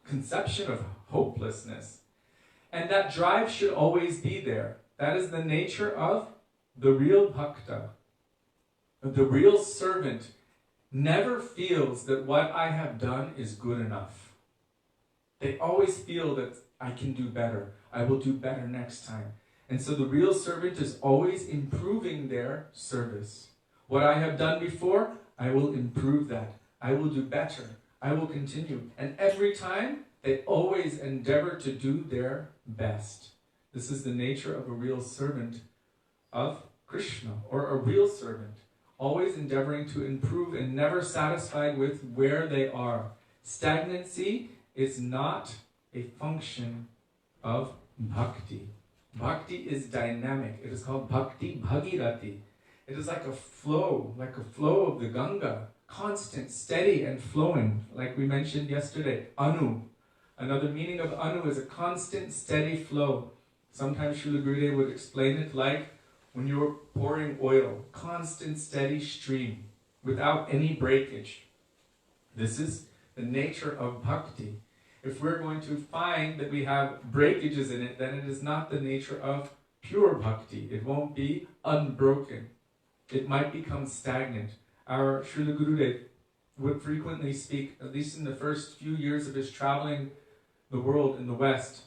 conception of hopelessness. And that drive should always be there. That is the nature of the real bhakta. The real servant never feels that what I have done is good enough. They always feel that I can do better. I will do better next time. And so the real servant is always improving their service. What I have done before, I will improve that. I will do better. I will continue. And every time, they always endeavor to do their best. This is the nature of a real servant of Krishna, or a real servant. Always endeavoring to improve and never satisfied with where they are. Stagnancy is not a function of bhakti. Bhakti is dynamic. It is called bhakti bhagirati. It is like a flow of the Ganga, constant, steady, and flowing, like we mentioned yesterday. Anu. Another meaning of anu is a constant, steady flow. Sometimes Srila Gurudev would explain it like when you're pouring oil, constant, steady stream, without any breakage. This is the nature of bhakti. If we're going to find that we have breakages in it, then it is not the nature of pure bhakti. It won't be unbroken. It might become stagnant. Our Srila Gurudev would frequently speak, at least in the first few years of his traveling the world in the West,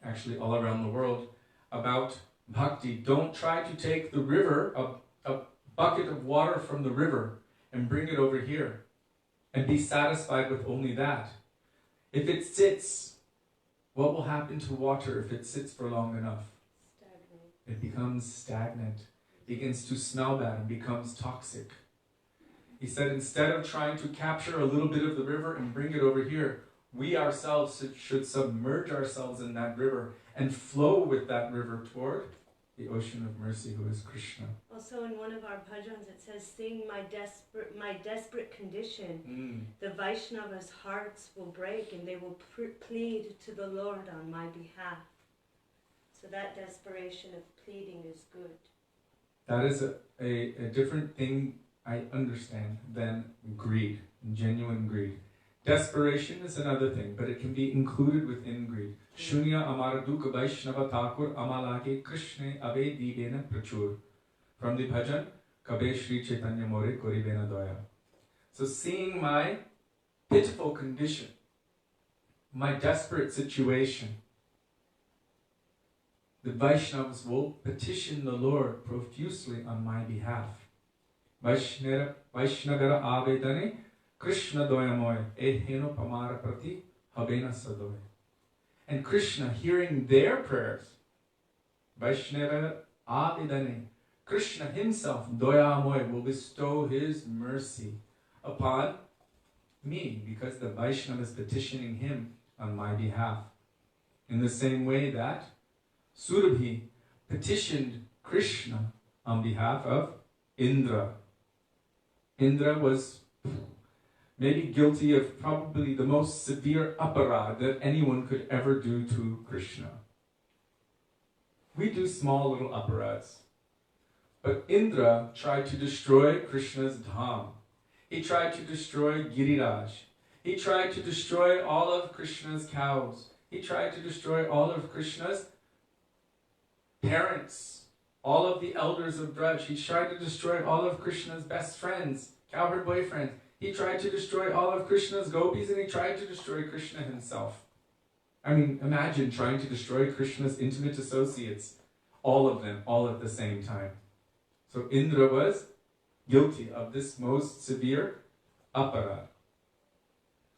actually all around the world, about bhakti. Don't try to take the river, a bucket of water from the river, and bring it over here, and be satisfied with only that. If it sits, what will happen to water if it sits for long enough? Stagnant. It becomes stagnant, begins to smell bad, and becomes toxic. He said, instead of trying to capture a little bit of the river and bring it over here, we ourselves should submerge ourselves in that river and flow with that river toward the ocean of mercy, who is Krishna. Also in one of our bhajans it says, seeing my desperate condition, the Vaishnavas' hearts will break and they will plead to the Lord on my behalf. So that desperation of pleading is good. That is a different thing, I understand, than greed, genuine greed. Desperation is another thing, but it can be included within greed. Shunya amara dukha Vaishnava thakur amalake krishne ave divena prachur. From the bhajan, Kabe Shri Chaitanya more koribena doya. So seeing my pitiful condition, my desperate situation, the Vaishnavas will petition the Lord profusely on my behalf. Vaishnavara avedane Krishna doyamoy eheno pamara prati habena sadoy. And Krishna, hearing their prayers, Vaishnava avedane, Krishna himself, doyamoy, will bestow his mercy upon me, because the Vaishnava is petitioning him on my behalf. In the same way that Sudevi petitioned Krishna on behalf of Indra. Indra was maybe guilty of probably the most severe aparad that anyone could ever do to Krishna. We do small little aparads. But Indra tried to destroy Krishna's dham. He tried to destroy Giriraj. He tried to destroy all of Krishna's cows. He tried to destroy all of Krishna's parents, all of the elders of Braj. He tried to destroy all of Krishna's best friends, cowherd boyfriends. He tried to destroy all of Krishna's gopis, and he tried to destroy Krishna himself. I mean, imagine trying to destroy Krishna's intimate associates, all of them, all at the same time. So Indra was guilty of this most severe aparad.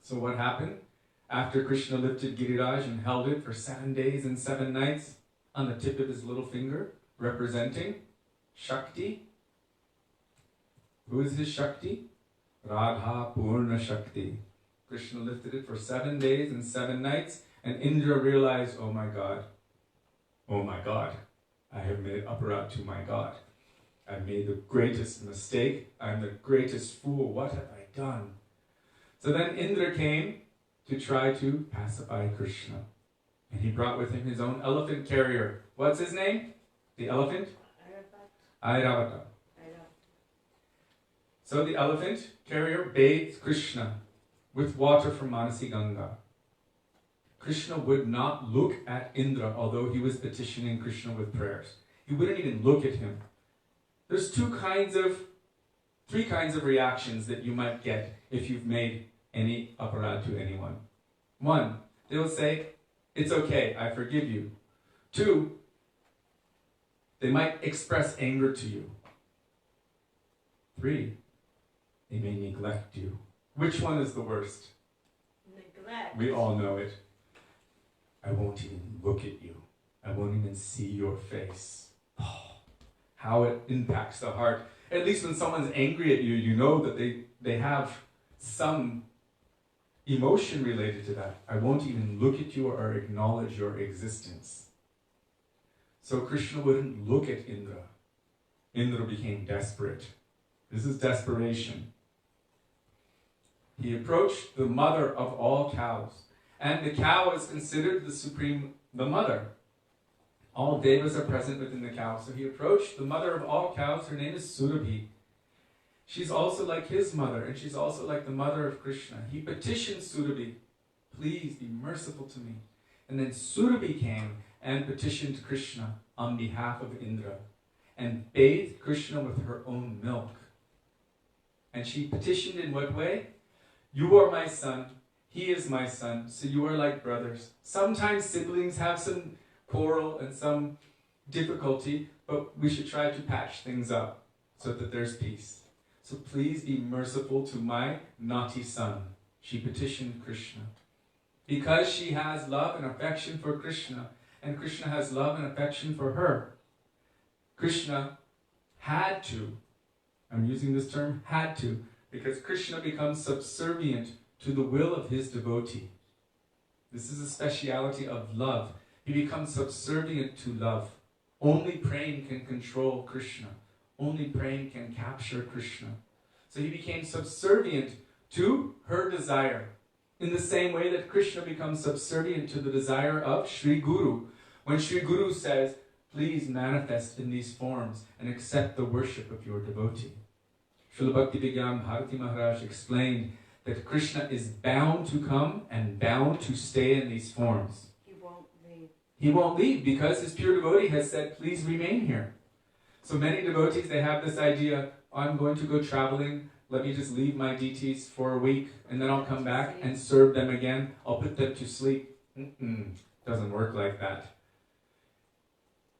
So what happened? After Krishna lifted Giriraj and held it for 7 days and 7 nights on the tip of his little finger, representing Shakti. Who is his Shakti? Radha Purna Shakti. Krishna lifted it for 7 days and 7 nights, and Indra realized, oh my God, I have made aparad to my God. I've made the greatest mistake. I'm the greatest fool. What have I done? So then Indra came to try to pacify Krishna. And he brought with him his own elephant carrier. What's his name? The elephant? Airavata. So the elephant carrier bathed Krishna with water from Manasi Ganga. Krishna would not look at Indra, although he was petitioning Krishna with prayers. He wouldn't even look at him. There's three kinds of reactions that you might get if you've made any aparad to anyone. 1, they will say, it's okay, I forgive you. 2, they might express anger to you. 3, they may neglect you. Which one is the worst? Neglect. We all know it. I won't even look at you. I won't even see your face. Oh, how it impacts the heart. At least when someone's angry at you, you know that they have some emotion related to that. I won't even look at you or acknowledge your existence. So Krishna wouldn't look at Indra. Indra became desperate. This is desperation. He approached the mother of all cows. And the cow is considered the mother. All devas are present within the cow. So he approached the mother of all cows. Her name is Sudevi. She's also like his mother, and she's also like the mother of Krishna. He petitioned Sudevi, please be merciful to me. And then Sudevi came and petitioned Krishna on behalf of Indra and bathed Krishna with her own milk. And she petitioned in what way? You are my son, he is my son, so you are like brothers. Sometimes siblings have some quarrel and some difficulty, but we should try to patch things up so that there's peace. So please be merciful to my naughty son. She petitioned Krishna. Because she has love and affection for Krishna, and Krishna has love and affection for her, Krishna had to, I'm using this term, had to, because Krishna becomes subservient to the will of his devotee. This is a speciality of love. He becomes subservient to love. Only praying can control Krishna. Only praying can capture Krishna. So he became subservient to her desire. In the same way that Krishna becomes subservient to the desire of Sri Guru. When Sri Guru says, please manifest in these forms and accept the worship of your devotee. Srila Bhaktivedanta Maharaja explained that Krishna is bound to come and bound to stay in these forms. He won't leave. He won't leave because his pure devotee has said, please remain here. So many devotees, they have this idea, I'm going to go traveling, let me just leave my deities for a week, and then I'll come back and serve them again. I'll put them to sleep. Doesn't work like that.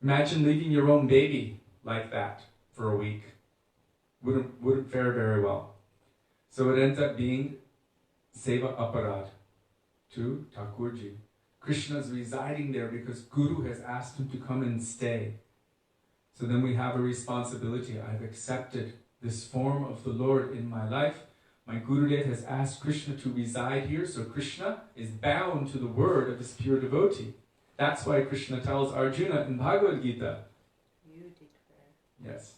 Imagine leaving your own baby like that for a week. Wouldn't fare very well. So it ends up being seva aparad to Thakurji. Krishna's residing there because Guru has asked him to come and stay. So then we have a responsibility. I've accepted this form of the Lord in my life. My Gurudev has asked Krishna to reside here, so Krishna is bound to the word of his pure devotee. That's why Krishna tells Arjuna in Bhagavad Gita, You declare. yes,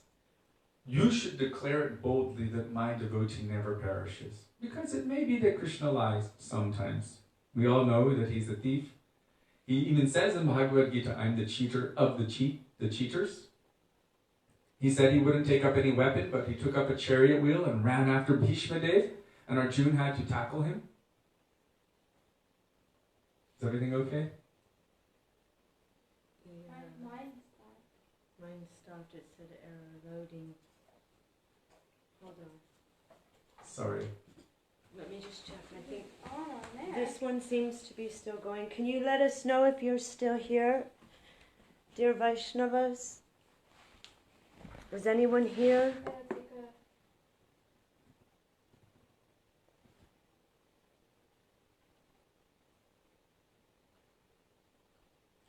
you should declare it boldly that my devotee never perishes. Because it may be that Krishna lies sometimes. We all know that he's a thief. He even says in Bhagavad Gita, I'm the cheater of the cheaters. He said he wouldn't take up any weapon, but he took up a chariot wheel and ran after Bhishma Dev, and Arjuna had to tackle him. Is everything okay? Mine stopped. It said error loading. Hold on. Sorry. Let me just check. I think Oh, there. this this one seems to be still going. Can you let us know if you're still here, dear Vaishnavas? Is anyone here?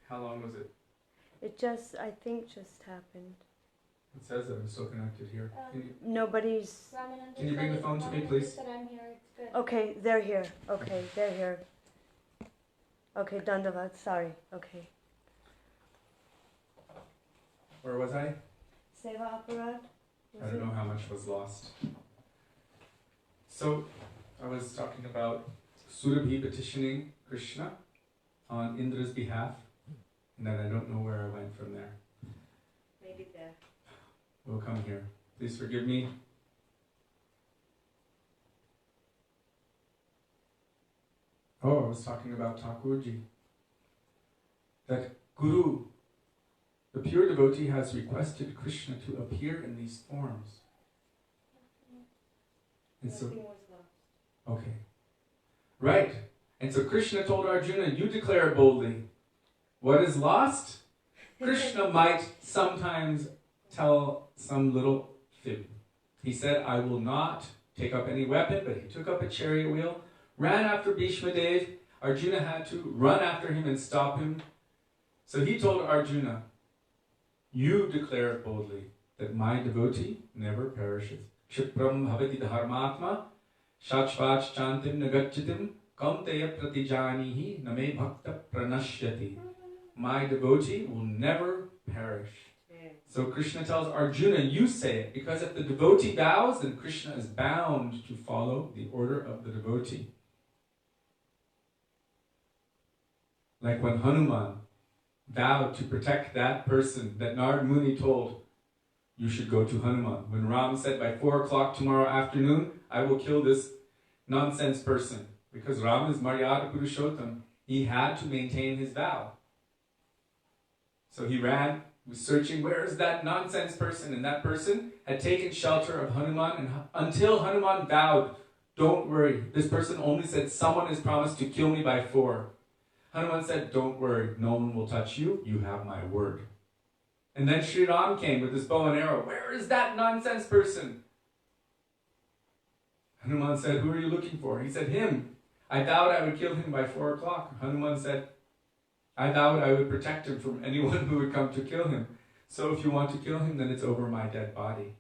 How long was it? It just, I think, just happened. It says that I'm still connected here. Nobody's... Can you bring the phone to me, please? Said I'm here. It's good. Okay, they're here. Okay, they're here. Okay, Dandavad, sorry. Okay. Where was I? Seva Aparad? I don't know how much was lost. So, I was talking about Sudevi petitioning Krishna on Indra's behalf, and then I don't know where I went from there. Maybe there. We'll come here. Please forgive me. Oh, I was talking about Thakurji. That Guru, the pure devotee, has requested Krishna to appear in these forms. And so, Nothing was lost. okay. Right. And so Krishna told Arjuna, you declare boldly. What is lost? Krishna might sometimes tell some little fib. He said, I will not take up any weapon, but he took up a chariot wheel, ran after Bhishma Dev. Arjuna had to run after him and stop him. So he told Arjuna, you declare boldly that my devotee never perishes. Kshipram bhavati dharmatma, shachvach chantim nagachitim, kamteya pratijanihi name bhakta pranashyati. My devotee will never perish. So Krishna tells Arjuna, you say it, because if the devotee bows, then Krishna is bound to follow the order of the devotee. Like when Hanuman vowed to protect that person that Narad Muni told, you should go to Hanuman. When Ram said, by 4 o'clock tomorrow afternoon, I will kill this nonsense person. Because Ram is Maryada Purushottam, he had to maintain his vow. So he ran, was searching, where is that nonsense person? And that person had taken shelter of Hanuman, and until Hanuman vowed, don't worry, this person only said someone has promised to kill me by 4. Hanuman said, don't worry, no one will touch you, you have my word. And then Sri Ram came with his bow and arrow, where is that nonsense person? Hanuman said, who are you looking for? He said, him. I vowed I would kill him by 4 o'clock. Hanuman said, I vowed I would protect him from anyone who would come to kill him. So if you want to kill him, then it's over my dead body.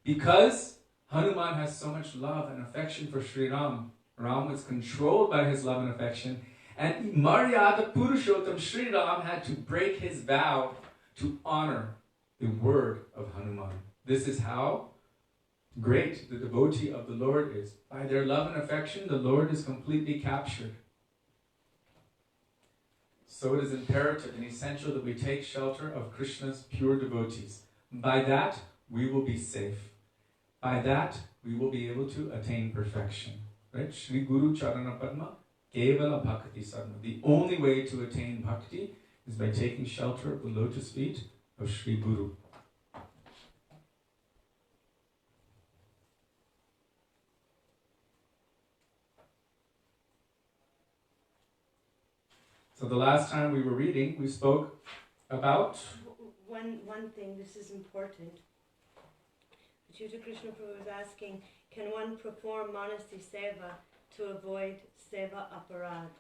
Because Hanuman has so much love and affection for Sri Ram, Ram was controlled by his love and affection, and Maryada Purushottam Sri Ram had to break his vow to honor the word of Hanuman. This is how great the devotee of the Lord is. By their love and affection, the Lord is completely captured. So it is imperative and essential that we take shelter of Krishna's pure devotees. By that, we will be safe. By that, we will be able to attain perfection. Right? Shri Guru Charana Padma, Kevala Bhakti Sarma. The only way to attain bhakti is by taking shelter of the lotus feet of Shri Guru. So the last time we were reading, we spoke about... One thing, this is important. Achyuta Krishna Prabhu was asking, can one perform Manasi Seva to avoid Seva Aparad?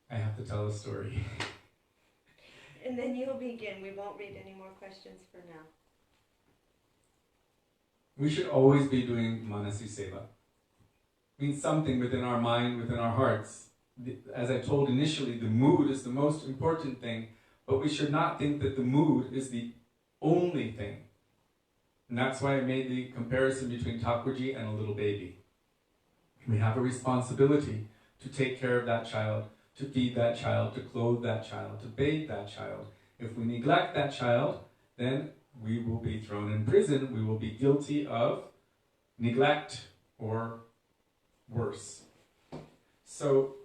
I have to tell a story. And then you'll begin. We won't read any more questions for now. We should always be doing Manasi Seva. Means something within our mind, within our hearts. As I told initially, the mood is the most important thing, but we should not think that the mood is the only thing. And that's why I made the comparison between Thakurji and a little baby. We have a responsibility to take care of that child, to feed that child, to clothe that child, to bathe that child. If we neglect that child, then we will be thrown in prison. We will be guilty of neglect or worse. So,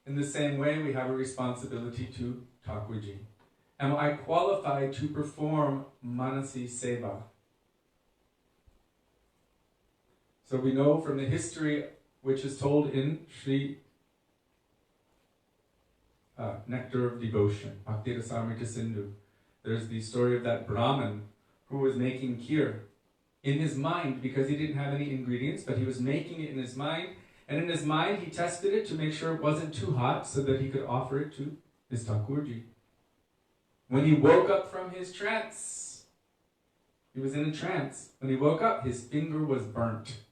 in the same way, we have a responsibility to Thakurji. Am I qualified to perform Manasi Seva? So we know from the history which is told in Sri Nectar of Devotion, Bhakti Rasamrita Sindhu, there's the story of that Brahmin who was making kheer in his mind because he didn't have any ingredients, but he was making it in his mind, and in his mind he tested it to make sure it wasn't too hot so that he could offer it to his Thakurji. When he woke up from his trance, he was in a trance. When he woke up, his finger was burnt.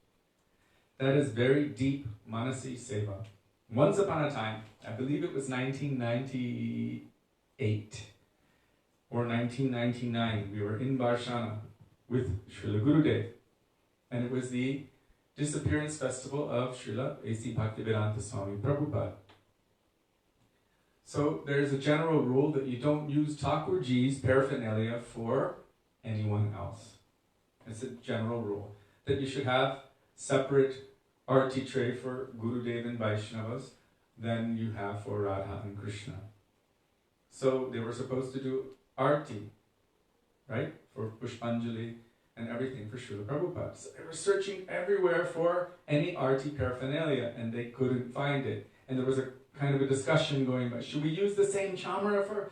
That is very deep Manasi Seva. Once upon a time, I believe it was 1998 or 1999, we were in Barshana with Srila Gurudev, and it was the disappearance festival of Srila A.C. Bhaktivedanta Swami Prabhupada. So there's a general rule that you don't use Thakurji's paraphernalia for anyone else. It's a general rule that you should have separate arti tray for Gurudev and Vaishnavas than you have for Radha and Krishna. So they were supposed to do arti, right, for Pushpanjali and everything for Srila Prabhupada. So they were searching everywhere for any arti paraphernalia and they couldn't find it. And there was a kind of a discussion going about, should we use the same chamara for,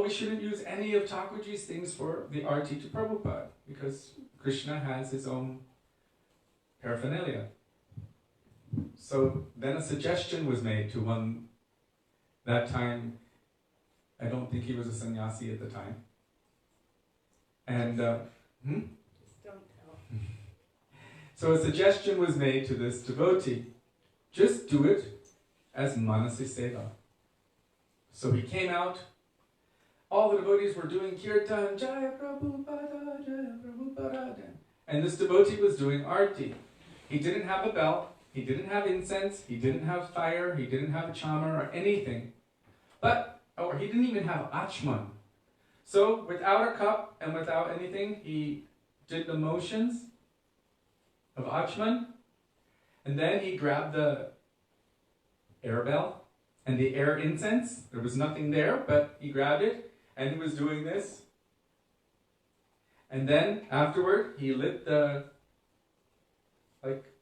we shouldn't use any of Thakurji's things for the arti to Prabhupada, because Krishna has his own paraphernalia. So then a suggestion was made to one, that time, I don't think he was a sannyasi at the time. And, Just don't tell. So a suggestion was made to this devotee, just do it as Manasi Seva. So he came out, all the devotees were doing kirtan, Jaya Prabhupada, Jaya Prabhupada. And this devotee was doing arti. He didn't have a bell, he didn't have incense, he didn't have fire, he didn't have a chamar or anything. Or he didn't even have achman. So without a cup and without anything, he did the motions of achman, and then he grabbed the air bell and the air incense. There was nothing there, but he grabbed it and he was doing this. And then afterward, he lit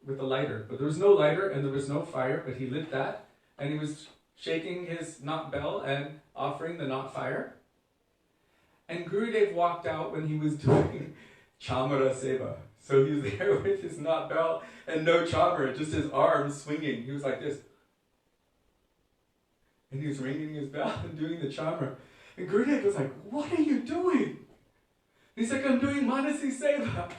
with a lighter. But there was no lighter and there was no fire, but he lit that. And he was shaking his knot bell and offering the knot fire. And Gurudev walked out when he was doing chamara seva. So he was there with his knot bell and no chamara, just his arms swinging. He was like this. And he was ringing his bell and doing the chamara. And Gurudev was like, what are you doing? He's like, I'm doing Manasi Seva.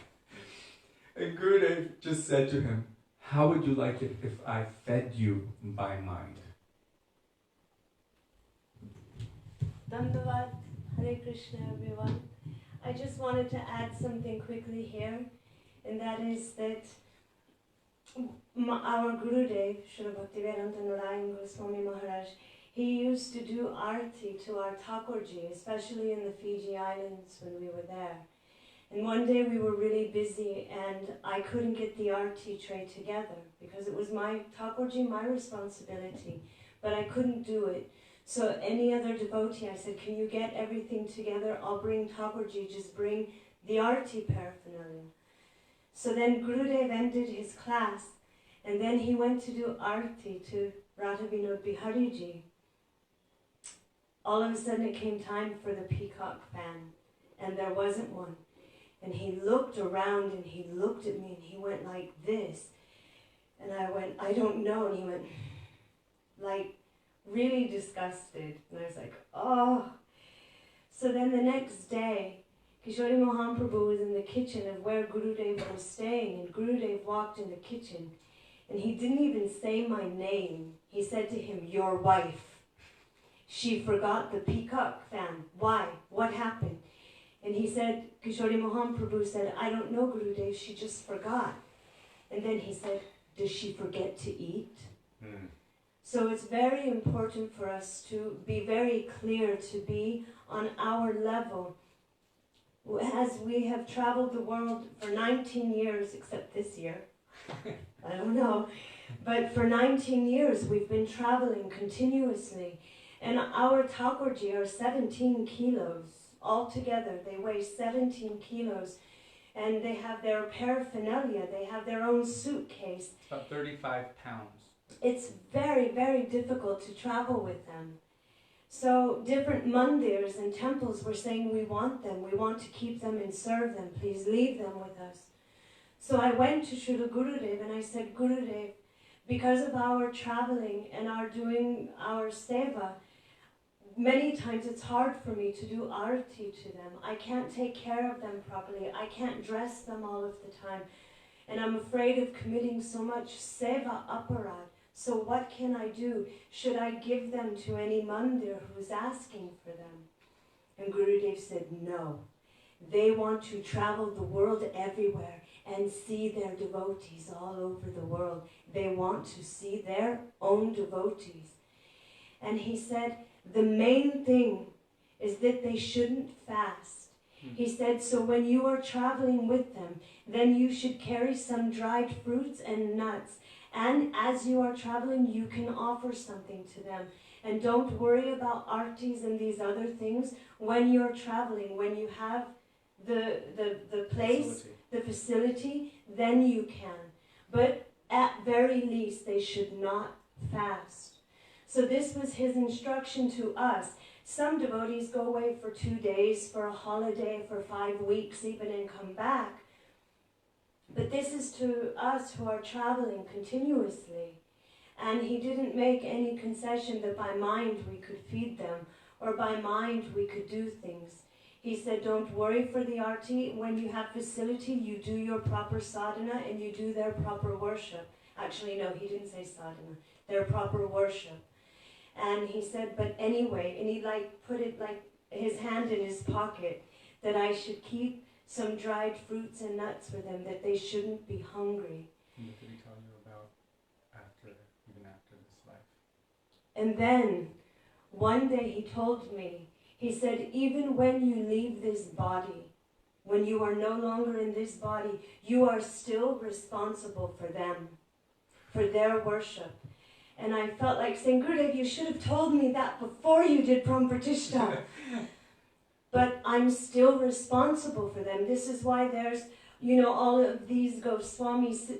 And Gurudev just said to him, how would you like it if I fed you by mind? Dandavad, Hare Krishna everyone. I just wanted to add something quickly here, and that is that our Gurudev, Srila Bhaktivedanta Narayan Goswami Maharaja, he used to do arti to our Thakurji, especially in the Fiji Islands when we were there. And one day we were really busy and I couldn't get the arti tray together because it was my Thakurji, my responsibility, but I couldn't do it. So any other devotee, I said, can you get everything together? I'll bring Thakurji, just bring the arti paraphernalia. So then Gurudev ended his class and then he went to do arti to Radha Vinod Bihariji. All of a sudden it came time for the peacock fan and there wasn't one. And he looked around and he looked at me and he went like this. And I went, I don't know. And he went like really disgusted. And I was like, oh. So then the next day, Kishori Mohan Prabhu was in the kitchen of where Gurudeva was staying. And Gurudev walked in the kitchen. And he didn't even say my name. He said to him, your wife. She forgot the peacock fan. Why? What happened? And he said, Kishori Mohan Prabhu said, I don't know, Gurudev, she just forgot. And then he said, does she forget to eat? So it's very important for us to be very clear, to be on our level. As we have traveled the world for 19 years, except this year, I don't know, but for 19 years we've been traveling continuously. And our Thakurji are 17 kilos. Altogether, they weigh 17 kilos. and they have their paraphernalia, they have their own suitcase. It's about 35 pounds. It's very, very difficult to travel with them. So different mandirs and temples were saying, we want them, we want to keep them and serve them, please leave them with us. So I went to Srila Gurudev and I said, Gurudev, because of our traveling and our doing our seva, many times it's hard for me to do arati to them. I can't take care of them properly. I can't dress them all of the time. And I'm afraid of committing so much seva aparad. So what can I do? Should I give them to any mandir who's asking for them? And Gurudev said, no. They want to travel the world everywhere and see their devotees all over the world. They want to see their own devotees. And he said, the main thing is that they shouldn't fast. He said, so when you are traveling with them, then you should carry some dried fruits and nuts. And as you are traveling, you can offer something to them. And don't worry about artis and these other things when you're traveling. When you have the place, the facility, then you can. But at very least, they should not fast. So this was his instruction to us. Some devotees go away for 2 days, for a holiday, for 5 weeks even, and come back. But this is to us who are traveling continuously. And he didn't make any concession that by mind we could feed them, or by mind we could do things. He said, don't worry for the arti. When you have facility, you do your proper sadhana and you do their proper worship. Actually, no, he didn't say sadhana. Their proper worship. And he said, but anyway, and he put it his hand in his pocket, that I should keep some dried fruits and nuts for them, that they shouldn't be hungry. And what did he tell you about even after this life? And then, one day he told me, he said, even when you leave this body, when you are no longer in this body, you are still responsible for them, for their worship. And I felt like saying, Gurudev, you should have told me that before you did Prampratishtha. But I'm still responsible for them. This is why there's, all of these Goswamis,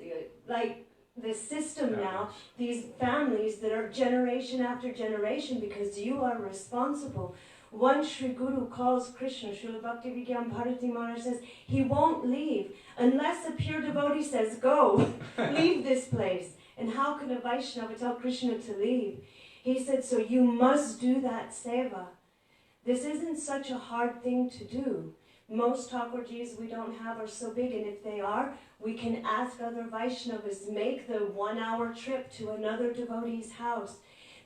like the system now, these families that are generation after generation, because you are responsible. Once Sri Guru calls Krishna, Srila Bhaktivedanta Maharaja says, he won't leave unless a pure devotee says, go, leave this place. And how can a Vaishnava tell Krishna to leave? He said, so you must do that seva. This isn't such a hard thing to do. Most Thakurjis we don't have are so big, and if they are, we can ask other Vaishnavas, make the 1-hour trip to another devotee's house.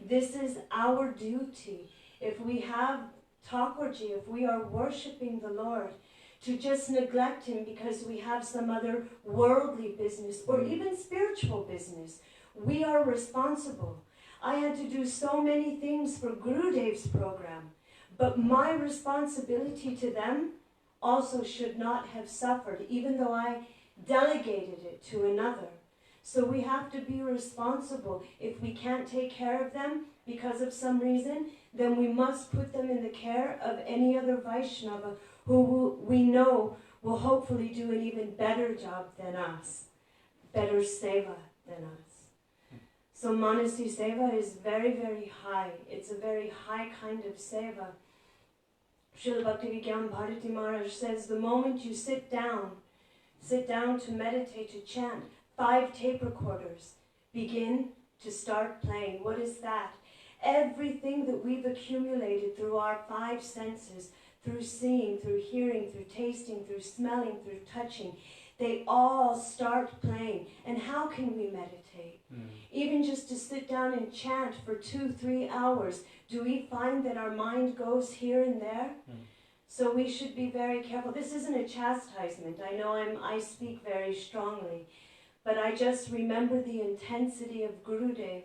This is our duty. If we have Thakurji, if we are worshipping the Lord, to just neglect him because we have some other worldly business or even spiritual business, we are responsible. I had to do so many things for Gurudev's program, but my responsibility to them also should not have suffered, even though I delegated it to another. So we have to be responsible. If we can't take care of them because of some reason, then we must put them in the care of any other Vaishnava who we know will hopefully do an even better job than us, better seva than us. So Manasi seva is very, very high. It's a very high kind of seva. Srila Bhaktivedanta Bharati Maharaj says, the moment you sit down to meditate, to chant, 5 tape recorders begin to start playing. What is that? Everything that we've accumulated through our 5 senses, through seeing, through hearing, through tasting, through smelling, through touching, they all start playing. And how can we meditate? Even just to sit down and chant for 2-3 hours, do we find that our mind goes here and there? So we should be very careful. This isn't a chastisement. I know I speak very strongly, but I just remember the intensity of Gurudev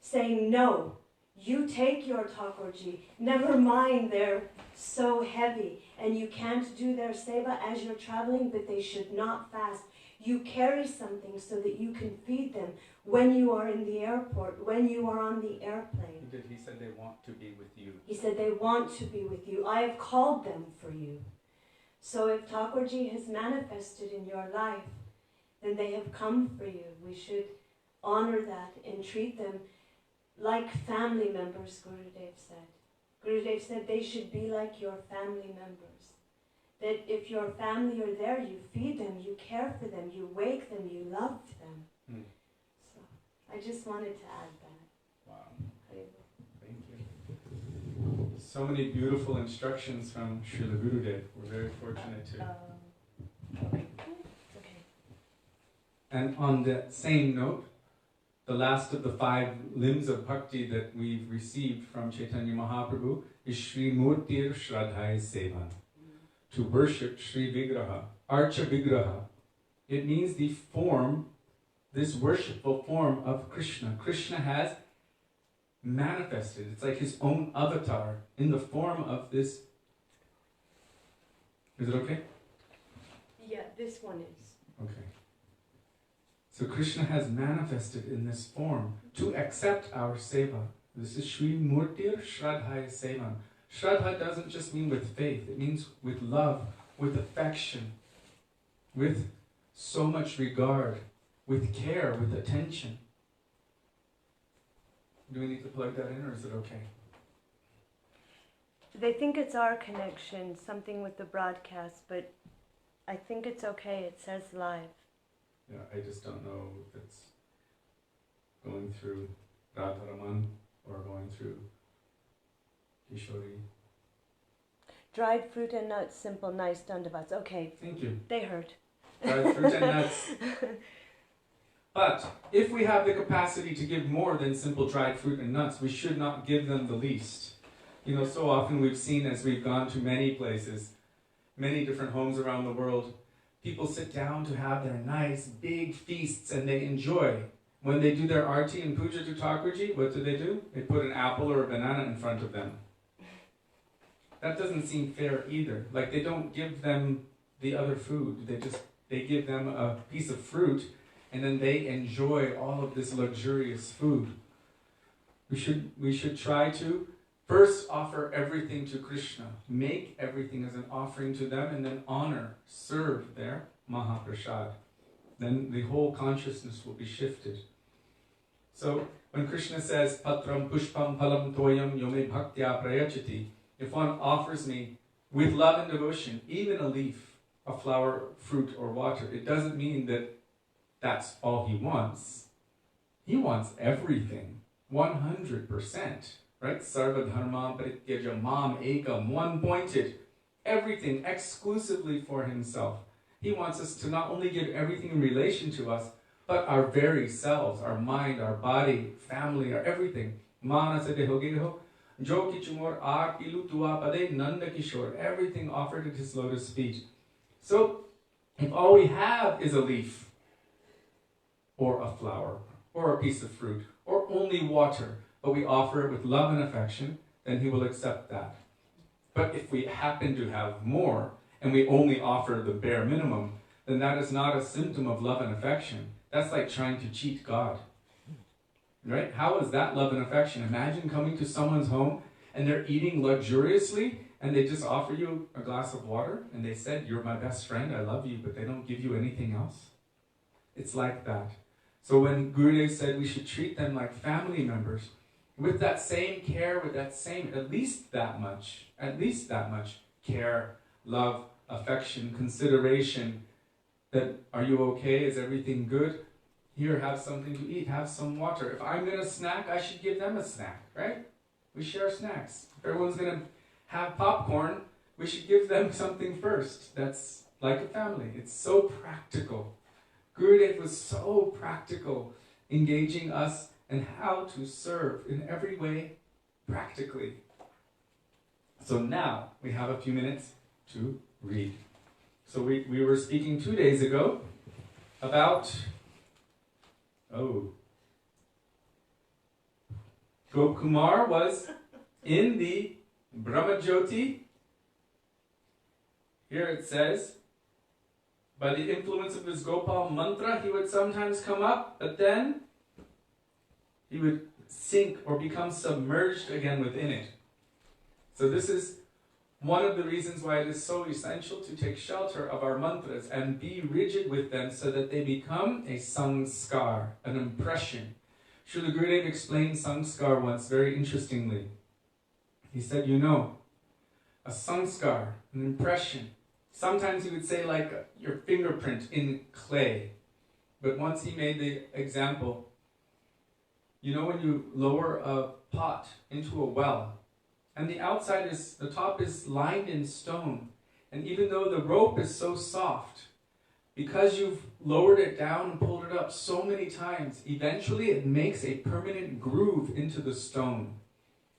saying, no, you take your Thakurji, never mind they're so heavy, and you can't do their seva as you're traveling, but they should not fast. You carry something so that you can feed them when you are in the airport, when you are on the airplane. He said they want to be with you. He said they want to be with you. I have called them for you. So if Thakurji has manifested in your life, then they have come for you. We should honor that and treat them like family members, Gurudev said. Gurudev said they should be like your family members. That if your family are there, you feed them, you care for them, you wake them, you love them. Hmm. So I just wanted to add that. Wow. Thank you. So many beautiful instructions from Srila Gurudev. We're very fortunate to. Okay. Okay. And on that same note, the last of the 5 limbs of bhakti that we've received from Chaitanya Mahaprabhu is Shri Murtir Shraddhaya Sevan. To worship Shri Vigraha, Archa Vigraha. It means the form, this worshipful form of Krishna. Krishna has manifested. It's like his own avatar in the form of this. Is it okay? Yeah, this one is. Okay. So Krishna has manifested in this form to accept our seva. This is Shri Murtir Shraddhaya Sevan. Shraddha doesn't just mean with faith, it means with love, with affection, with so much regard, with care, with attention. Do we need to plug that in, or is it okay? They think it's our connection, something with the broadcast, but I think it's okay. It says live. Yeah, I just don't know if it's going through Radharaman or going through Kishori. Dried fruit and nuts, simple, nice, dandavats. Okay. Thank you. They heard. Dried fruit and nuts. But if we have the capacity to give more than simple dried fruit and nuts, we should not give them the least. You know, so often we've seen as we've gone to many places, many different homes around the world, people sit down to have their nice big feasts and they enjoy. When they do their arti and puja to Thakurji, what do? They put an apple or a banana in front of them. That doesn't seem fair either. Like they don't give them the other food. They give them a piece of fruit and then they enjoy all of this luxurious food. We should try to first offer everything to Krishna. Make everything as an offering to them and then honor, serve their Mahaprasad. Then the whole consciousness will be shifted. So when Krishna says, Patram pushpam phalam toyam yome bhaktya prayachati, if one offers me with love and devotion, even a leaf, a flower, fruit, or water, it doesn't mean that that's all he wants. He wants everything, 100%. Right? Sarva dharma parityaja mam ekam, one-pointed, everything exclusively for himself. He wants us to not only give everything in relation to us, but our very selves, our mind, our body, family, our everything. Manasa dehogeho, jo kichumor ar pilu tua pade nanda kishor, everything offered at his lotus feet. So, if all we have is a leaf, or a flower, or a piece of fruit, or only water, but we offer it with love and affection, then he will accept that. But if we happen to have more, and we only offer the bare minimum, then that is not a symptom of love and affection. That's like trying to cheat God. Right? How is that love and affection? Imagine coming to someone's home, and they're eating luxuriously, and they just offer you a glass of water, and they said, you're my best friend, I love you, but they don't give you anything else. It's like that. So when Gurudev said we should treat them like family members, with that same care, with that same, at least that much care, love, affection, consideration, that are you okay, is everything good? Here, have something to eat, have some water. If I'm going to snack, I should give them a snack, right? We share snacks. If everyone's going to have popcorn, we should give them something first. That's like a family. It's so practical. Gurudev was so practical, engaging us in how to serve in every way, practically. So now, we have a few minutes to read. So we were speaking 2 days ago about, Gopkumar was in the Brahmajyoti. Here it says, by the influence of his Gopal mantra, he would sometimes come up, but then he would sink or become submerged again within it. So this is one of the reasons why it is so essential to take shelter of our mantras and be rigid with them so that they become a sanskar, an impression. Srila Gurudev explained sanskar once very interestingly. He said, you know, a sanskar, an impression, sometimes he would say like your fingerprint in clay. But once he made the example, you know when you lower a pot into a well, and the top is lined in stone, and even though the rope is so soft, because you've lowered it down and pulled it up so many times, eventually it makes a permanent groove into the stone.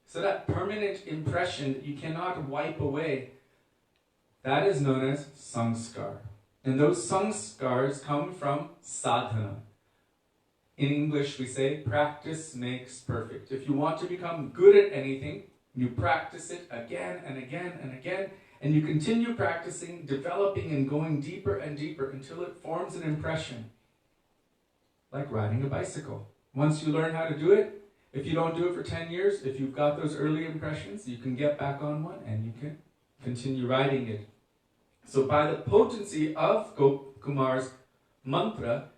So that permanent impression that you cannot wipe away, that is known as sanskar. And those sanskars come from sadhana. In English we say, practice makes perfect. If you want to become good at anything, you practice it again and again and again, and you continue practicing, developing and going deeper and deeper until it forms an impression. Like riding a bicycle. Once you learn how to do it, if you don't do it for 10 years, if you've got those early impressions, you can get back on one and you can continue riding it. So by the potency of Kumar's mantra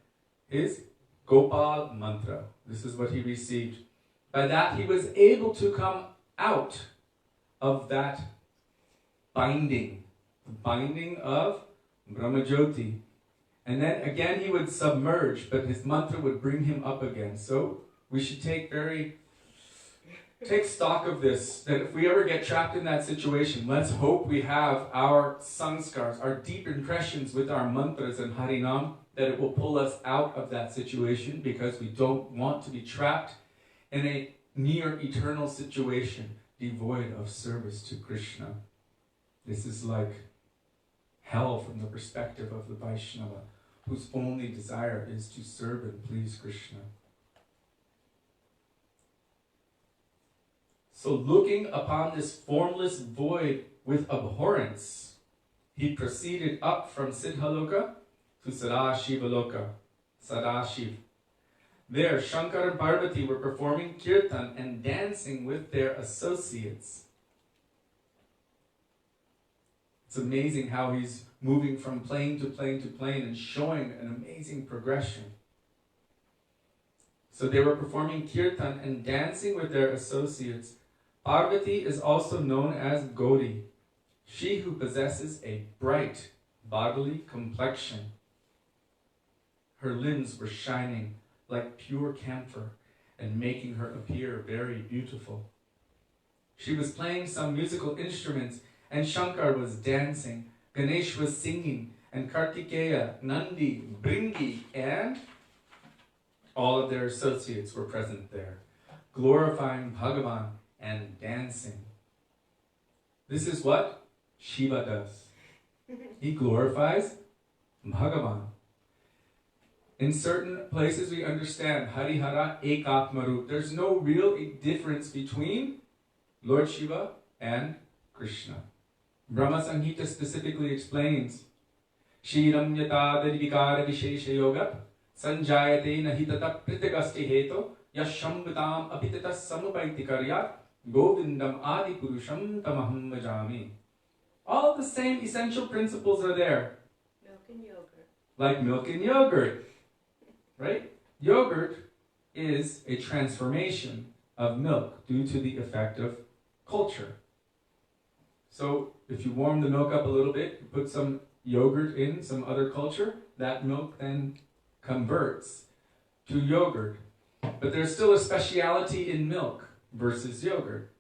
is Gopal mantra. This is what he received. By that he was able to come out of that binding, the binding of Brahmajyoti. And then again he would submerge, but his mantra would bring him up again. So we should take stock of this, that if we ever get trapped in that situation, let's hope we have our sanskars, our deep impressions with our mantras and harinam, that it will pull us out of that situation, because we don't want to be trapped in a near eternal situation devoid of service to Krishna. This is like hell from the perspective of the Vaisnava, whose only desire is to serve and please Krishna. So looking upon this formless void with abhorrence, he proceeded up from Siddhaloka to Sadashivaloka, Sadashiv. There, Shankar and Parvati were performing kirtan and dancing with their associates. It's amazing how he's moving from plane to plane to plane and showing an amazing progression. So they were performing kirtan and dancing with their associates. Parvati is also known as Gauri, she who possesses a bright bodily complexion. Her limbs were shining like pure camphor and making her appear very beautiful. She was playing some musical instruments and Shankar was dancing, Ganesh was singing, and Kartikeya, Nandi, Bringi, and all of their associates were present there, glorifying Bhagavan and dancing. This is what Shiva does. He glorifies Bhagavan. In certain places we understand Harihara Ekatmarup. There's no real difference between Lord Shiva and Krishna. Brahma Samhita specifically explains Shiram yatadari vikara vishesha yoga sanjayate nahitata pritigasti heto yashambhutam apitata samupaiti karyat govindam adi purusham tamaham vajami. All the same essential principles are there. Milk and yogurt. Like milk and yogurt. Right? Yogurt is a transformation of milk due to the effect of culture. So if you warm the milk up a little bit, you put some yogurt in, some other culture, that milk then converts to yogurt. But there's still a speciality in milk versus yogurt.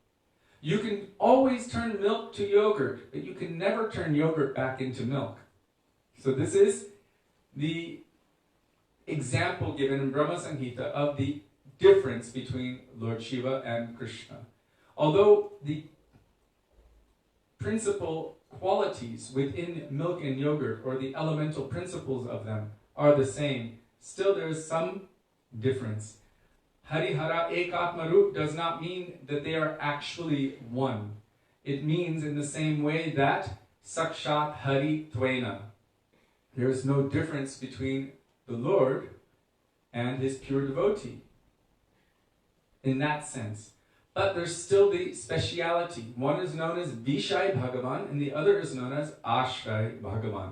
You can always turn milk to yogurt, but you can never turn yogurt back into milk. So this is the example given in Brahma Samhita of the difference between Lord Shiva and Krishna. Although the principal qualities within milk and yogurt, or the elemental principles of them, are the same, still there is some difference. Harihara Ekatmarup does not mean that they are actually one. It means in the same way that Sakshat Hari Tvena. There is no difference between the Lord and his pure devotee. In that sense. But there's still the speciality. One is known as Vishai Bhagavan and the other is known as Ashray Bhagavan.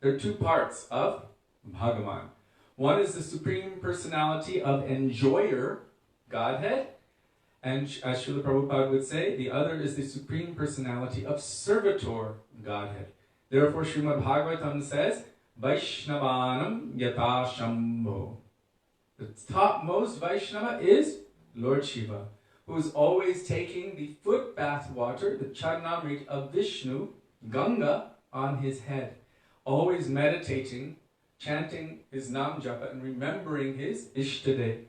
There are two parts of Bhagavan. One is the Supreme Personality of Enjoyer, Godhead, and as Srila Prabhupada would say, the other is the Supreme Personality of Servitor, Godhead. Therefore, Srimad Bhagavatam says, Vaishnavanam Yata Shambho. The topmost Vaishnava is Lord Shiva, who is always taking the foot bath water, the Charnamrit of Vishnu, Ganga, on his head. Always meditating, chanting his Nam Japa and remembering his Ishtade.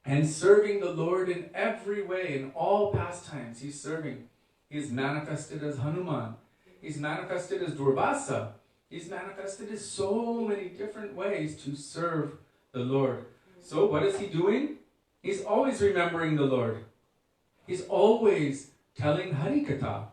And serving the Lord in every way, in all pastimes. He's serving. He's manifested as Hanuman. He's manifested as Durvasa. He's manifested in so many different ways to serve the Lord. So what is he doing? He's always remembering the Lord. He's always telling Harikatha.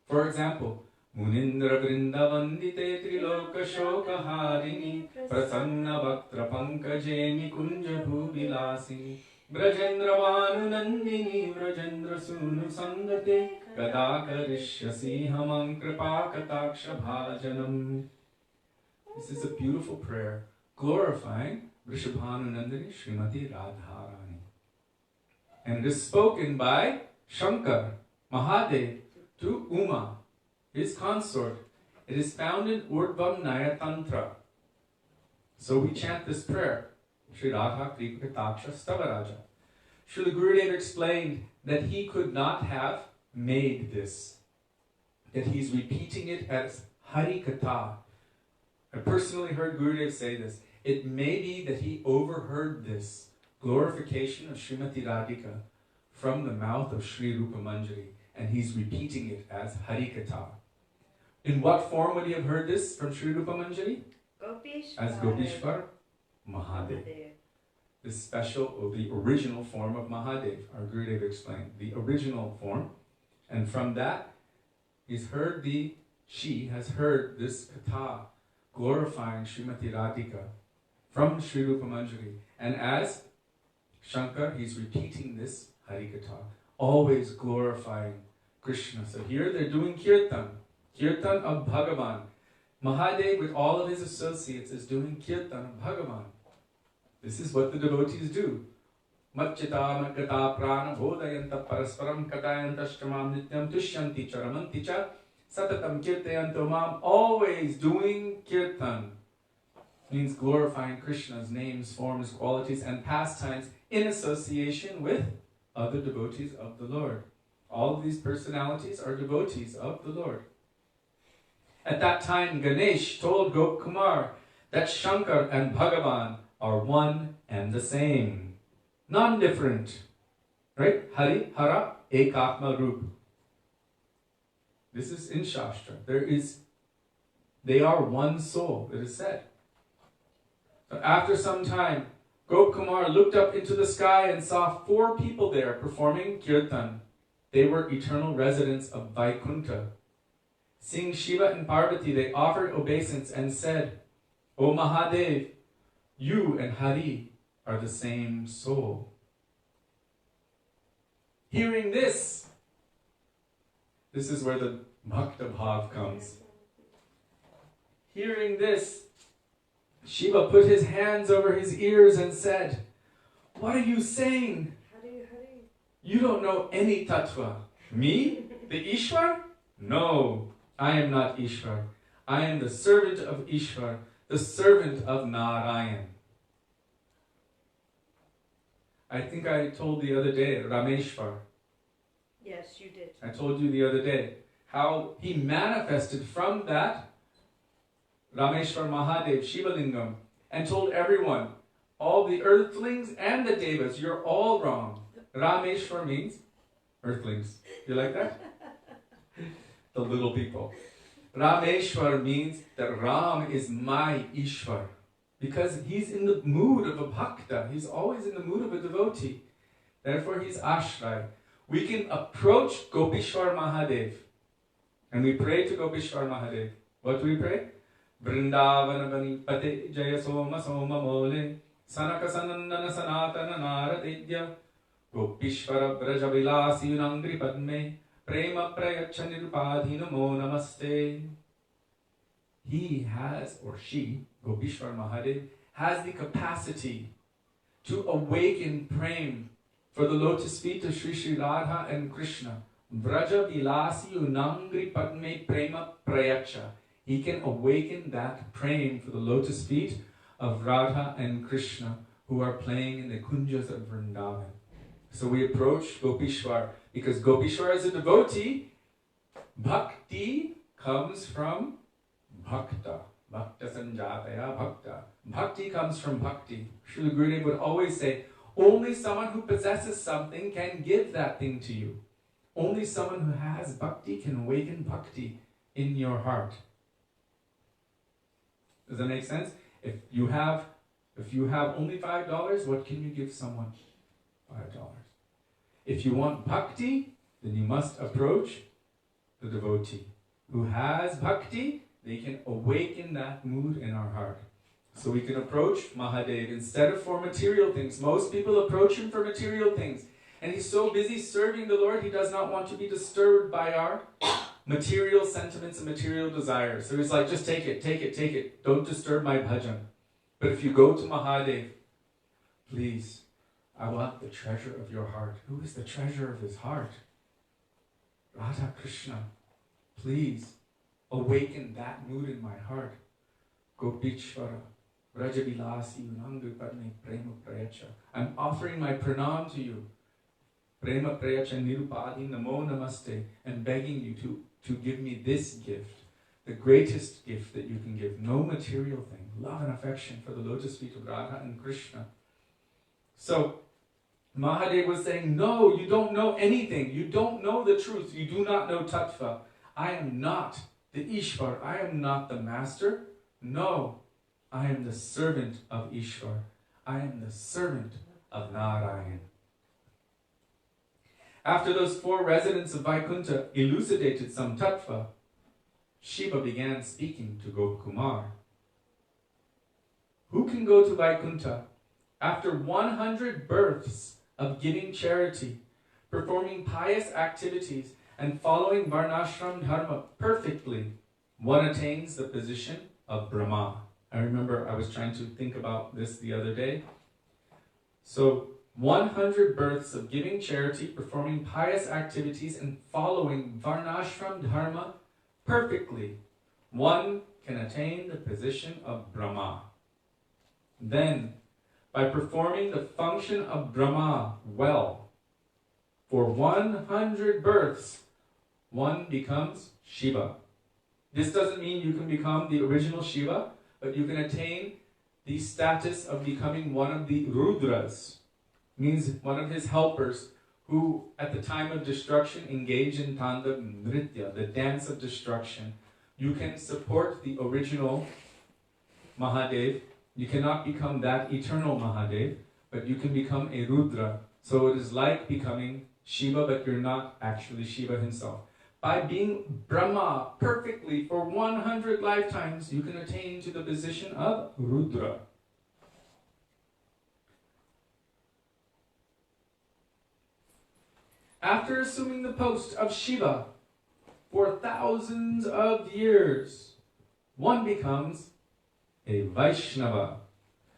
For example, Munindra Vrindavandite Triloka Shoka Harini Prasanna Bhaktra Pankajeni Kunja Bhuvilasi Brajendra Vanu Nandini Brajendra Sunu Sangate Gadakarishyasi Hamam Kripakataksha Bhajanam. This is a beautiful prayer glorifying Vrishabhanu Nandini Srimati Radharani. And it is spoken by Shankar, Mahadev, to Uma, his consort. It is found in Urdhvam Naya Tantra. So we chant this prayer. Sri Radha Kripakataksha Stavaraja. Srila Gurudev explained that he could not have made this. That he's repeating it as Harikatha. I personally heard Gurudev say this. It may be that he overheard this glorification of Srimati Radhika from the mouth of Sri Rupa Manjari, and he's repeating it as Harikatha. In what form would he have heard this from Sri Rupa Manjari? As Gopishwar Mahadev. This special, or the original form of Mahadev, our Gurudev explained. The original form. And from that, she has heard this katha glorifying Srimati Radhika from Sri Rupa Manjari. And as Shankar, he's repeating this Harikatha, always glorifying Krishna. So here they're doing kirtan of Bhagavan. Mahadev, with all of his associates, is doing kirtan of Bhagavan. This is what the devotees do. Matchita matgata prana bodhayanta parasparam katayantashtamam nityam tushyanti charamanti cha satatam kirtayanto mam. Always doing kirtan means glorifying Krishna's names, forms, qualities, and pastimes in association with other devotees of the Lord. All of these personalities are devotees of the Lord. At that time, Ganesh told Gopkumar that Shankar and Bhagavan are one and the same, non-different. Right? Hari, Hara, Ekatma Rup. This is in Shastra. They are one soul, it is said. So after some time, Gopkumar looked up into the sky and saw 4 people there performing kirtan. They were eternal residents of Vaikuntha. Seeing Shiva and Parvati, they offered obeisance and said, O Mahadev, you and Hari are the same soul. Hearing this is where the Bhakta Bhav comes. Hearing this, Shiva put his hands over his ears and said, what are you saying? Hari. You don't know any tattva. Me? The Ishwar? No, I am not Ishwar. I am the servant of Ishwar, the servant of Narayan. I think I told the other day, Rameshwar. Yes, you did. I told you the other day how he manifested from that Rameshwar Mahadev, Shivalingam, and told everyone, all the earthlings and the devas, you're all wrong. Rameshwar means earthlings. You like that? The little people. Rameshwar means that Ram is my Ishwar. Because he's in the mood of a bhakta. He's always in the mood of a devotee. Therefore he's Ashray. We can approach Gopishwar Mahadev. And we pray to Gopishwar Mahadev. What do we pray? Vrindavana Bani Pate Jaya Soma Soma Mole Sanaka Sanandana Sanatana Naradidya Gopishvara Brajavilasi Unangri Padme Prema Prayacha Nirupadhi Namo Namaste. He has, or she, Gopishwar Mahadev, has the capacity to awaken prema for the lotus feet of Sri Sri Radha and Krishna. Vraja Vilasi Unangri Padme Prema Prayacha. He can awaken that prema for the lotus feet of Radha and Krishna who are playing in the kunjas of Vrindavan. So we approach Gopishwar because Gopishwar is a devotee. Bhakti comes from Bhakta. Bhakta Sanjataya Bhakta. Bhakti comes from Bhakti. Srila Gurudev would always say, only someone who possesses something can give that thing to you. Only someone who has Bhakti can awaken Bhakti in your heart. Does that make sense? If you have only $5, what can you give someone? $5. If you want Bhakti, then you must approach the devotee. Who has Bhakti, they can awaken that mood in our heart. So we can approach Mahadev instead of for material things. Most people approach him for material things. And he's so busy serving the Lord, he does not want to be disturbed by our material sentiments and material desires. So he's like, just take it, take it, take it. Don't disturb my bhajan. But if you go to Mahadev, please, I want the treasure of your heart. Who is the treasure of his heart? Radha Krishna. Please, awaken that mood in my heart. Gopishvara, Vrajavilasi, Unangu Padme, Prema Prayacha. I'm offering my pranam to you. Prema Prayacha Nirupadi Namo Namaste. And begging you to give me this gift. The greatest gift that you can give. No material thing. Love and affection for the lotus feet of Radha and Krishna. So, Mahadev was saying, no, you don't know anything. You don't know the truth. You do not know tattva. I am not the Ishvar. I am not the master. No, I am the servant of Ishvar. I am the servant of Narayan. After those 4 residents of Vaikuntha elucidated some tattva, Shiva began speaking to Gopkumar. Who can go to Vaikuntha after 100 births of giving charity, performing pious activities, and following Varnashram Dharma perfectly? One attains the position of Brahma. I remember I was trying to think about this the other day. So, 100 births of giving charity, performing pious activities, and following Varnashram Dharma perfectly, one can attain the position of Brahma. Then, by performing the function of Brahma well, for 100 births, one becomes Shiva. This doesn't mean you can become the original Shiva, but you can attain the status of becoming one of the Rudras, means one of his helpers who at the time of destruction engage in Tanda Nritya, the dance of destruction. You can support the original Mahadev. You cannot become that eternal Mahadev, but you can become a Rudra. So it is like becoming Shiva, but you're not actually Shiva himself. By being Brahma perfectly for 100 lifetimes, you can attain to the position of Rudra. After assuming the post of Shiva for thousands of years, one becomes a Vaisnava.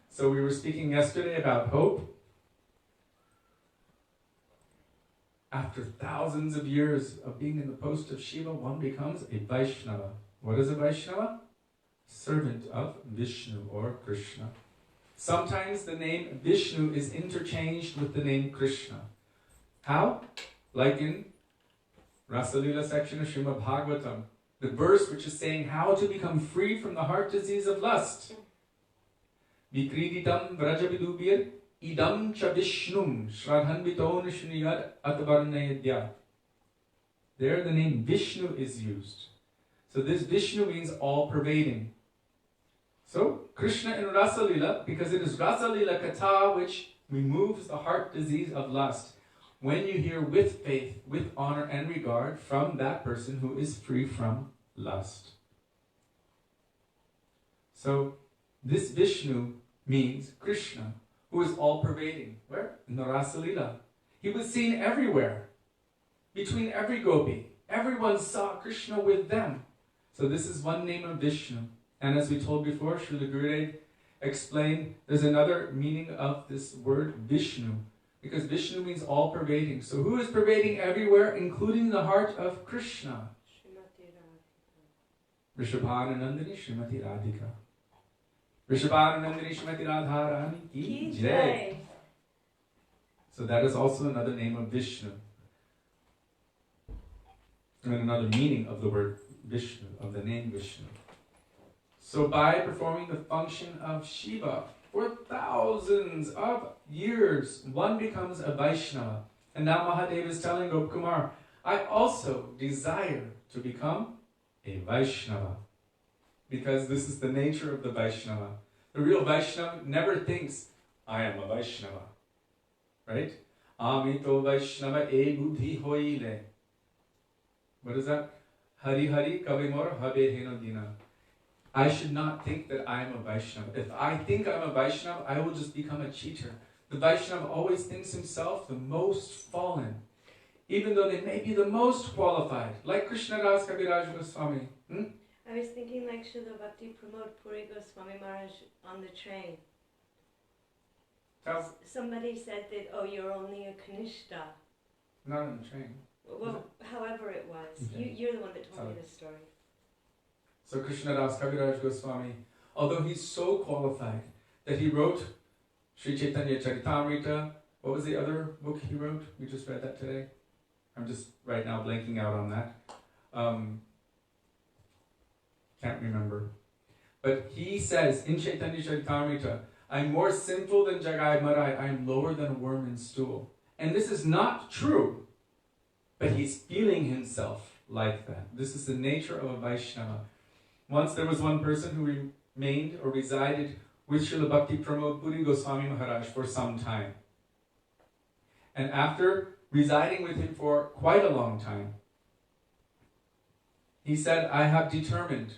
So we were speaking yesterday about hope. After thousands of years of being in the post of Shiva, one becomes a Vaisnava. What is a Vaisnava? Servant of Vishnu or Krishna. Sometimes the name Vishnu is interchanged with the name Krishna. How? Like in Rasalila section of Srimad Bhagavatam, the verse which is saying how to become free from the heart disease of lust. Vikriditam vrajavidubir idam cha vishnum shradhanviton shniyad atvarnayadya. There the name Vishnu is used. So this Vishnu means all-pervading. So Krishna in Rasalila, because it is Rasalila Katha which removes the heart disease of lust. When you hear with faith, with honor and regard from that person who is free from lust. So this Vishnu means Krishna, who is all-pervading. Where? In the Rasalila. He was seen everywhere, between every gopi. Everyone saw Krishna with them. So this is one name of Vishnu. And as we told before, Srila Gurudev explained there's another meaning of this word Vishnu. Because Vishnu means all pervading. So who is pervading everywhere, including the heart of Krishna? Rishabhananandani Srimati Radhika. Rishabhananandani Srimati Radharani ki jai. So that is also another name of Vishnu. And another meaning of the word Vishnu, of the name Vishnu. So by performing the function of Shiva for thousands of years, one becomes a Vaishnava. And now Mahadeva is telling Gopkumar, I also desire to become a Vaishnava. Because this is the nature of the Vaishnava. The real Vaishnava never thinks, I am a Vaishnava. Right? Amito Vaishnava e buddhi hoile. What is that? Hari Hari Kavimor Habe Heno Dina. I should not think that I am a Vaishnava. If I think I'm a Vaishnava, I will just become a cheater. The Vaishnava always thinks himself the most fallen, even though they may be the most qualified, like Krishnadas Kaviraj Goswami. I was thinking like Srila Bhakti Pramod Puri Goswami Maharaj on the train. Somebody said that, oh, you're only a Kanishta. Not on the train. Well, however it was. Okay. You're the one that told me this story. So Krishnadas Kaviraj Goswami, although he's so qualified that he wrote Sri Chaitanya Charitamrita, what was the other book he wrote? We just read that today. I'm just right now blanking out on that. Can't remember. But he says in Chaitanya Charitamrita, I'm more sinful than Jagai Marai, I am lower than a worm in stool. And this is not true, but he's feeling himself like that. This is the nature of a Vaishnava. Once there was one person who remained or resided with Srila Bhakti Pramod Puri Goswami Maharaj for some time. And after residing with him for quite a long time, he said, I have determined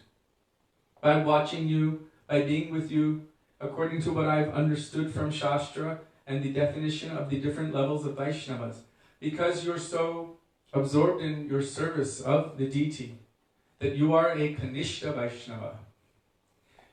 by watching you, by being with you, according to what I've understood from Shastra and the definition of the different levels of Vaishnavas, because you're so absorbed in your service of the deity, that you are a Kanishta Vaishnava.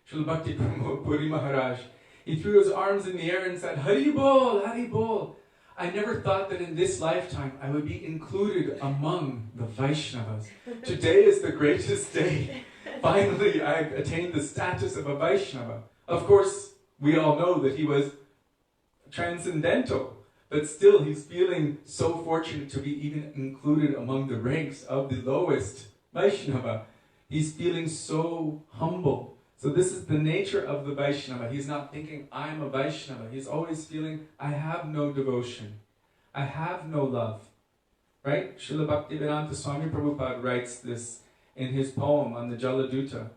Srila Bhakti Pramod Puri Maharaj, he threw his arms in the air and said, Hari Bol, Hari Bol. I never thought that in this lifetime I would be included among the Vaishnavas. Today is the greatest day. Finally, I've attained the status of a Vaishnava. Of course, we all know that he was transcendental, but still he's feeling so fortunate to be even included among the ranks of the lowest Vaishnava. He's feeling so humble. So this is the nature of the Vaishnava. He's not thinking, I'm a Vaishnava. He's always feeling, I have no devotion. I have no love. Right? Srila Bhaktivedanta Swami Prabhupada writes this in his poem on the Jaladuta.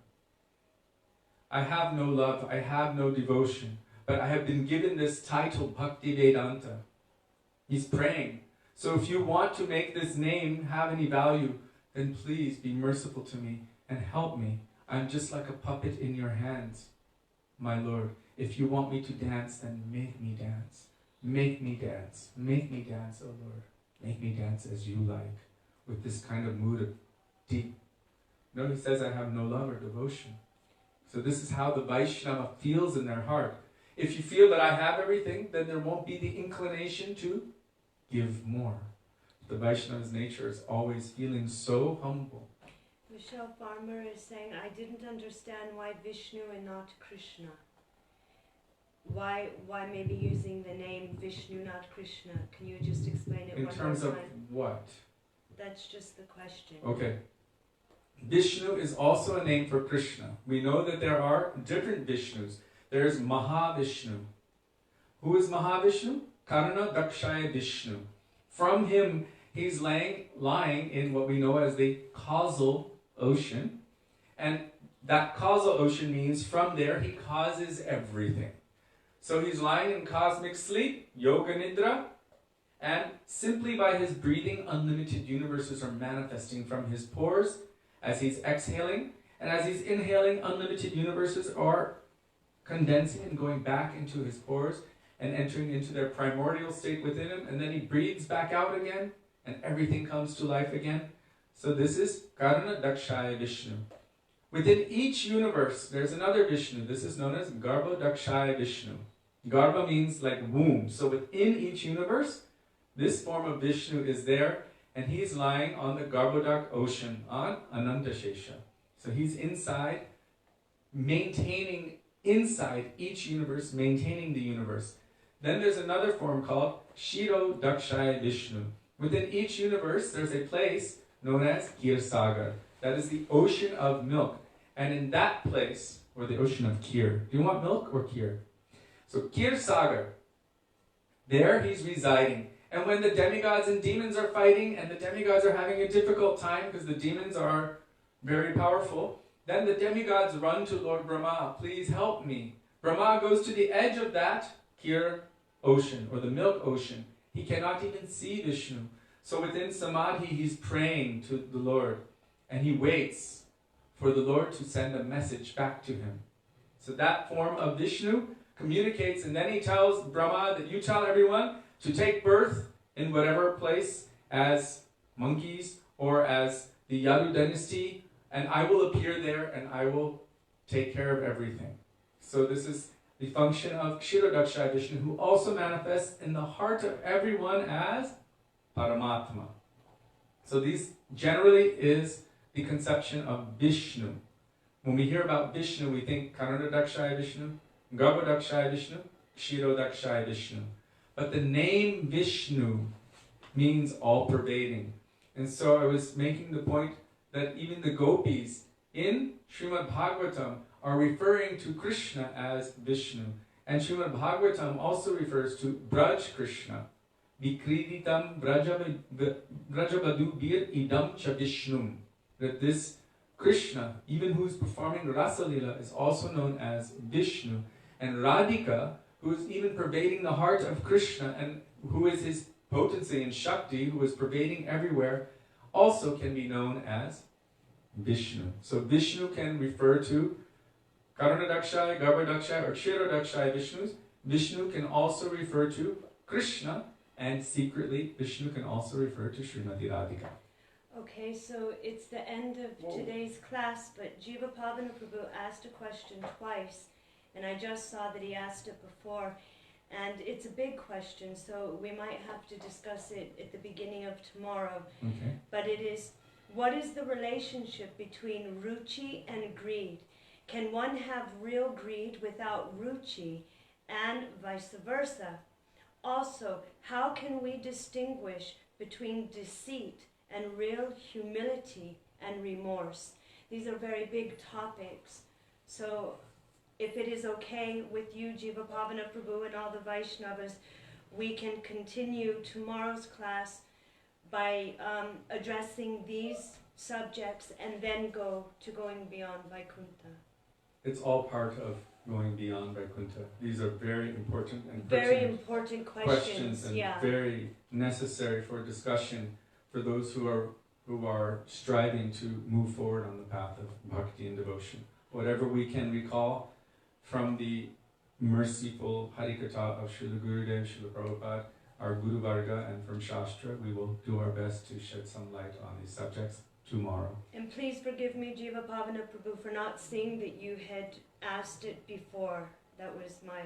I have no love, I have no devotion, but I have been given this title, Bhaktivedanta. He's praying. So if you want to make this name have any value, then please be merciful to me and help me. I'm just like a puppet in your hands, my Lord. If you want me to dance, then make me dance. Make me dance. Make me dance, oh Lord. Make me dance as you like, with this kind of mood of deep. No, he says, I have no love or devotion. So this is how the Vaishnava feels in their heart. If you feel that I have everything, then there won't be the inclination to give more. The Vaishnava's nature is always feeling so humble. Michelle Farmer is saying, I didn't understand why Vishnu and not Krishna. Why maybe using the name Vishnu, not Krishna? Can you just explain it in one terms more of time? what? That's just the question. Okay. Vishnu is also a name for Krishna. We know that there are different Vishnus. There's Mahavishnu. Who is Mahavishnu? Karna Dakshaya Vishnu. From him, he's lying in what we know as the causal ocean. And that causal ocean means from there he causes everything. So he's lying in cosmic sleep, Yoga Nidra, and simply by his breathing, unlimited universes are manifesting from his pores as he's exhaling. And as he's inhaling, unlimited universes are condensing and going back into his pores. and entering into their primordial state within him, and then he breathes back out again, and everything comes to life again. So this is Karana Dakshaya Vishnu. Within each universe, there's another Vishnu. This is known as Garbha Dakshaya Vishnu. Garbha means like womb. So within each universe, this form of Vishnu is there, and he's lying on the Garbhodak ocean, on Ananta Shesha. So he's inside, maintaining inside each universe, maintaining the universe. Then there's another form called Shiro Dakshaya Vishnu. Within each universe, there's a place known as Kirsagar. That is the ocean of milk. And in that place, or the ocean of Kir, do you want milk or Kir? So Kirsagar, there he's residing. And when the demigods and demons are fighting, and the demigods are having a difficult time because the demons are very powerful, then the demigods run to Lord Brahma, please help me. Brahma goes to the edge of that Kir ocean, or the milk ocean. He cannot even see Vishnu. So within Samadhi, he's praying to the Lord, and he waits for the Lord to send a message back to him. So that form of Vishnu communicates, and then he tells Brahma that you tell everyone to take birth in whatever place as monkeys or as the Yadu dynasty, and I will appear there and I will take care of everything. So this is the function of Kshirodakshaya Vishnu, who also manifests in the heart of everyone as Paramatma. So these generally is the conception of Vishnu. When we hear about Vishnu, we think Karanadakshaya Vishnu, Garbhodakshaya Vishnu, Kshirodakshaya Vishnu. But the name Vishnu means all-pervading. And so I was making the point that even the gopis in Srimad Bhagavatam are referring to Krishna as Vishnu. And Srimad Bhagavatam also refers to Braj Krishna. Vikriditam Brajabadu Bir Idam Cha Vishnum. That this Krishna, even who is performing Rasa Lila, is also known as Vishnu. And Radhika, who is even pervading the heart of Krishna, and who is his potency and Shakti, who is pervading everywhere, also can be known as Vishnu. So Vishnu can refer to Karanadakshaya, Garbhodakshaya, or Kshirodakshaya Vishnus. Vishnu can also refer to Krishna, and secretly Vishnu can also refer to Srimati Radhika. Okay, so it's the end of today's class, but Jiva Pavana Prabhu asked a question twice, and I just saw that he asked it before, and it's a big question, so we might have to discuss it at the beginning of tomorrow. Okay. But it is, what is the relationship between ruchi and greed? Can one have real greed without ruchi, and vice versa? Also, how can we distinguish between deceit and real humility and remorse? These are very big topics. So if it is okay with you, Jiva Pavana Prabhu, and all the Vaishnavas, we can continue tomorrow's class by addressing these subjects and then going beyond Vaikuntha. It's all part of going beyond Vaikuntha. These are very important and very important questions and yeah. very necessary for discussion for those who are striving to move forward on the path of bhakti and devotion. Whatever we can recall from the merciful Harikatha of Srila Gurudev, Srila Prabhupada, our Guru Varga, and from Shastra, we will do our best to shed some light on these subjects tomorrow. And please forgive me, Jiva Pavana Prabhu, for not seeing that you had asked it before. That was my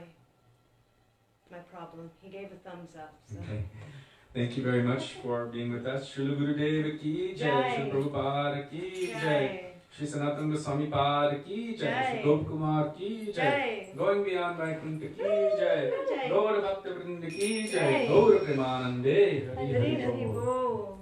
problem. He gave a thumbs up. So. Okay. Thank you very much for being with us. Srila Gurudeva ki jai, Srila Prabhupada ki jai, Sri Sanatan Goswamipada ki jai, Sri Gopkumar ki jai, Going Beyond Vaikuntha ki jai, Gaura Bhaktivedanta ki jai, Gaura Premanande Hari Hari Bol.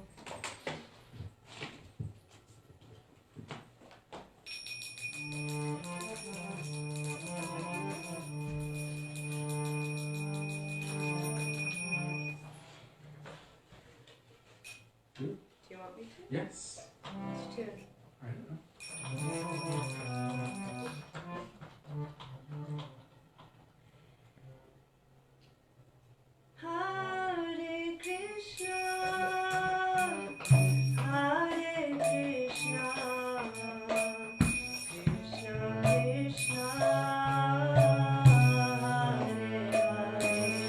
Yes. Which tune? I don't know. Hare Krishna, Hare Krishna, Krishna Krishna, Hare Hare.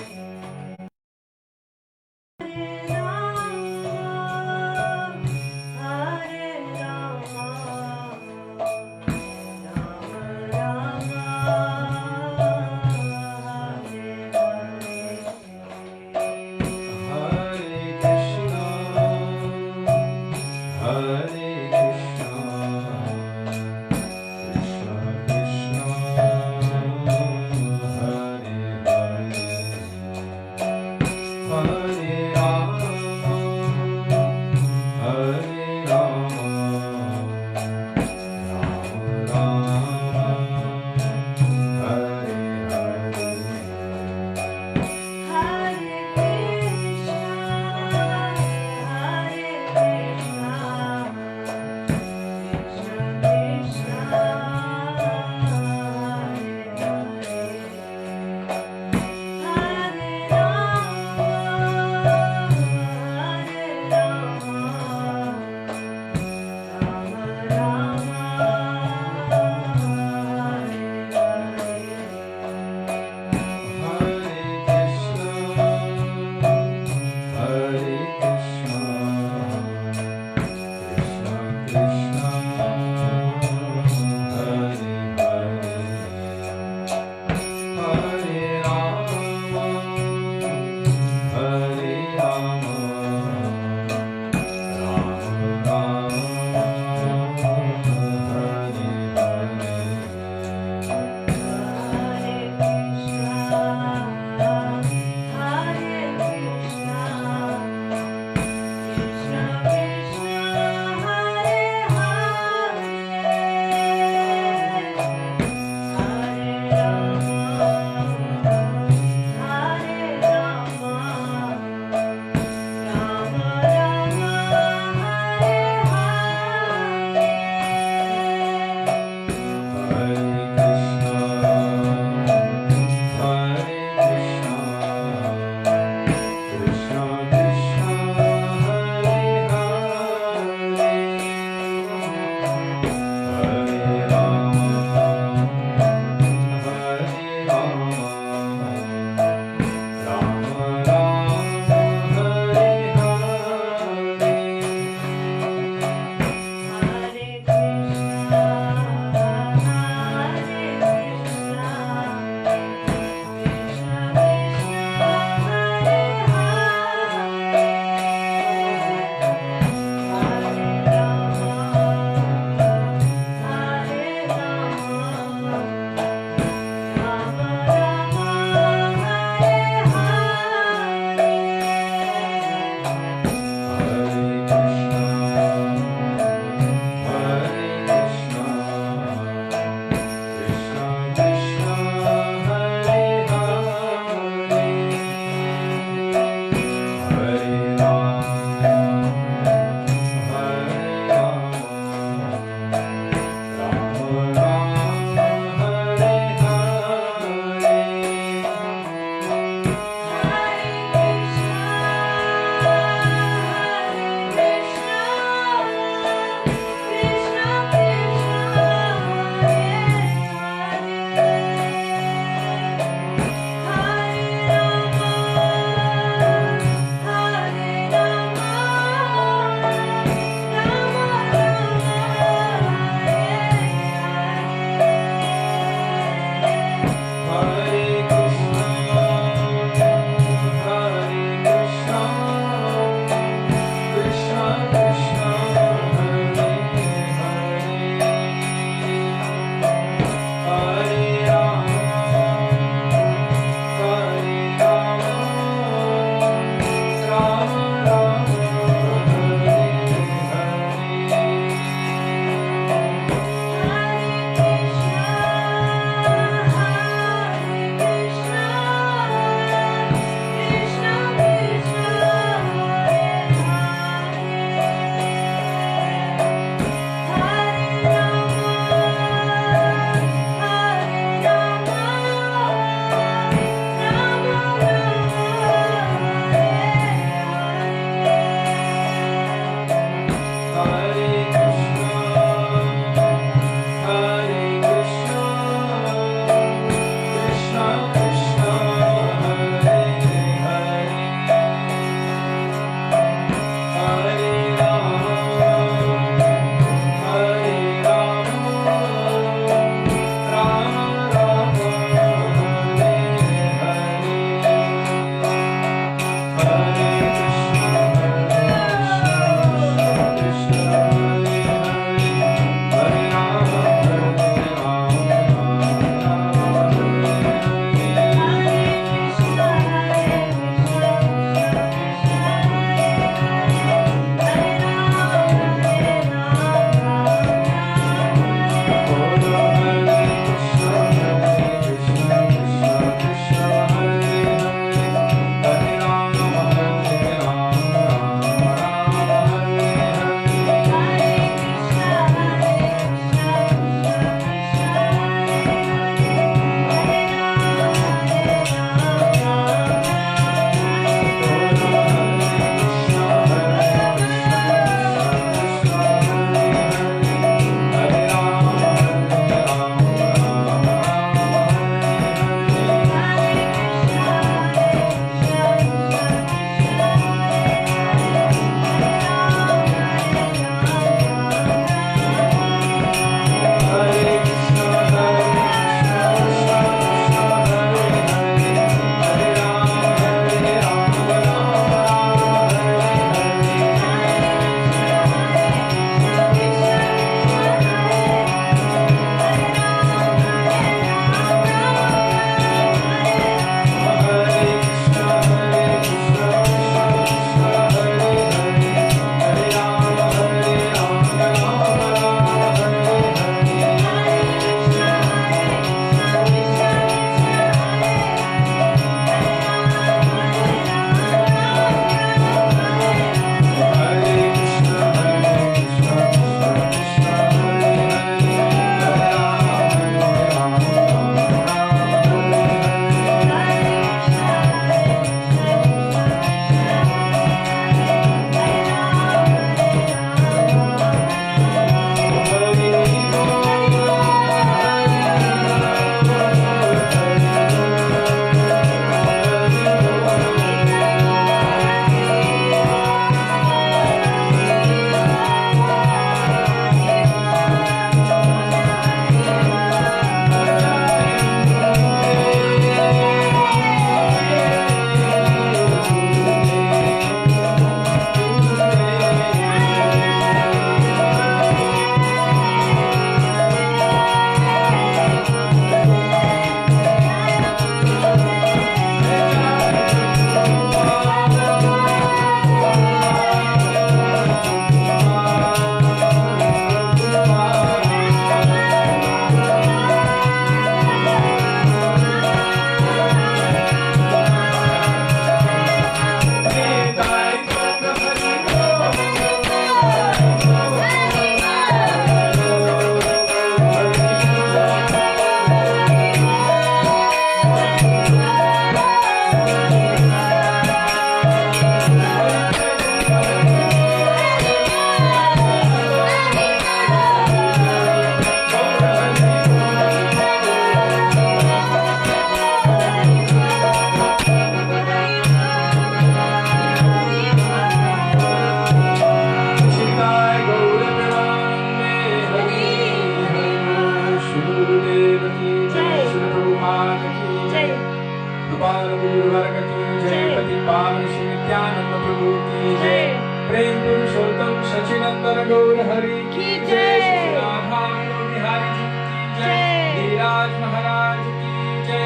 Gopal गुरुवर्ग की जय, पति पावन श्री नित्यानंद प्रभु की जय, प्रेम पुरुषोत्तम सचिनंदन गौर हरि की जय, श्री राधा बिहारी जी की जय, गिरिराज महाराज की जय।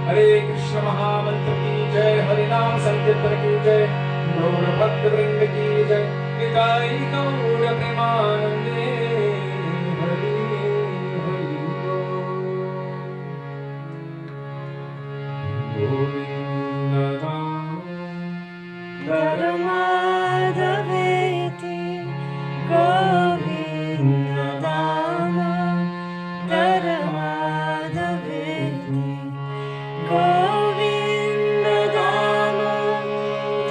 हरे कृष्ण महामंत्र की जय, हरि नाम संकीर्तन की जय, गौर भक्त वृंद की जय, निताई गौर प्रेमानंदे हरि हरि गोविंद नाम धर्माधवेति गोविंद नाम धर्माधवेति गोविंद नाम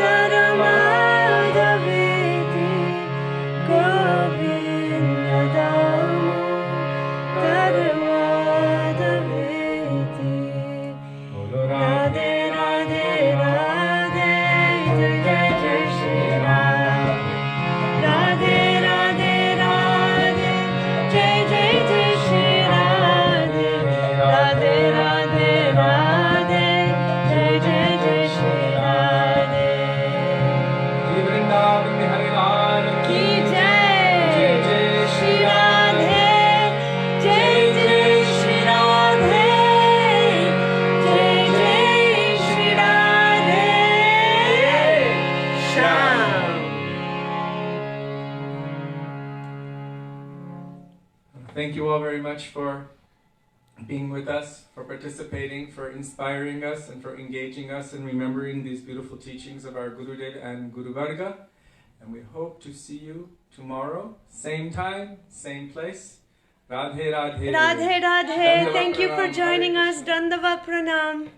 धर्माधवेति गोविंद नाम धर्माधवेति। राधे राधे राधे जय जय जय श्री राधे, राधे राधे राधे जय जय जय श्री राधे, राधे राधे राधे जय जय जय श्री राधे। वृंदावन बिहारी लाल की जय, जय श्री राधे, जय जय श्री राधे, जय जय Shri Radhe Shyam. Thank you all very much for being with us, for participating, for inspiring us, and for engaging us in remembering these beautiful teachings of our Gurudev and Guru Varga. And we hope to see you tomorrow, same time, same place. Radhe Radhe. Radhe Radhe, Dandava thank you for Pranam. joining Hare us. Dandava Pranam.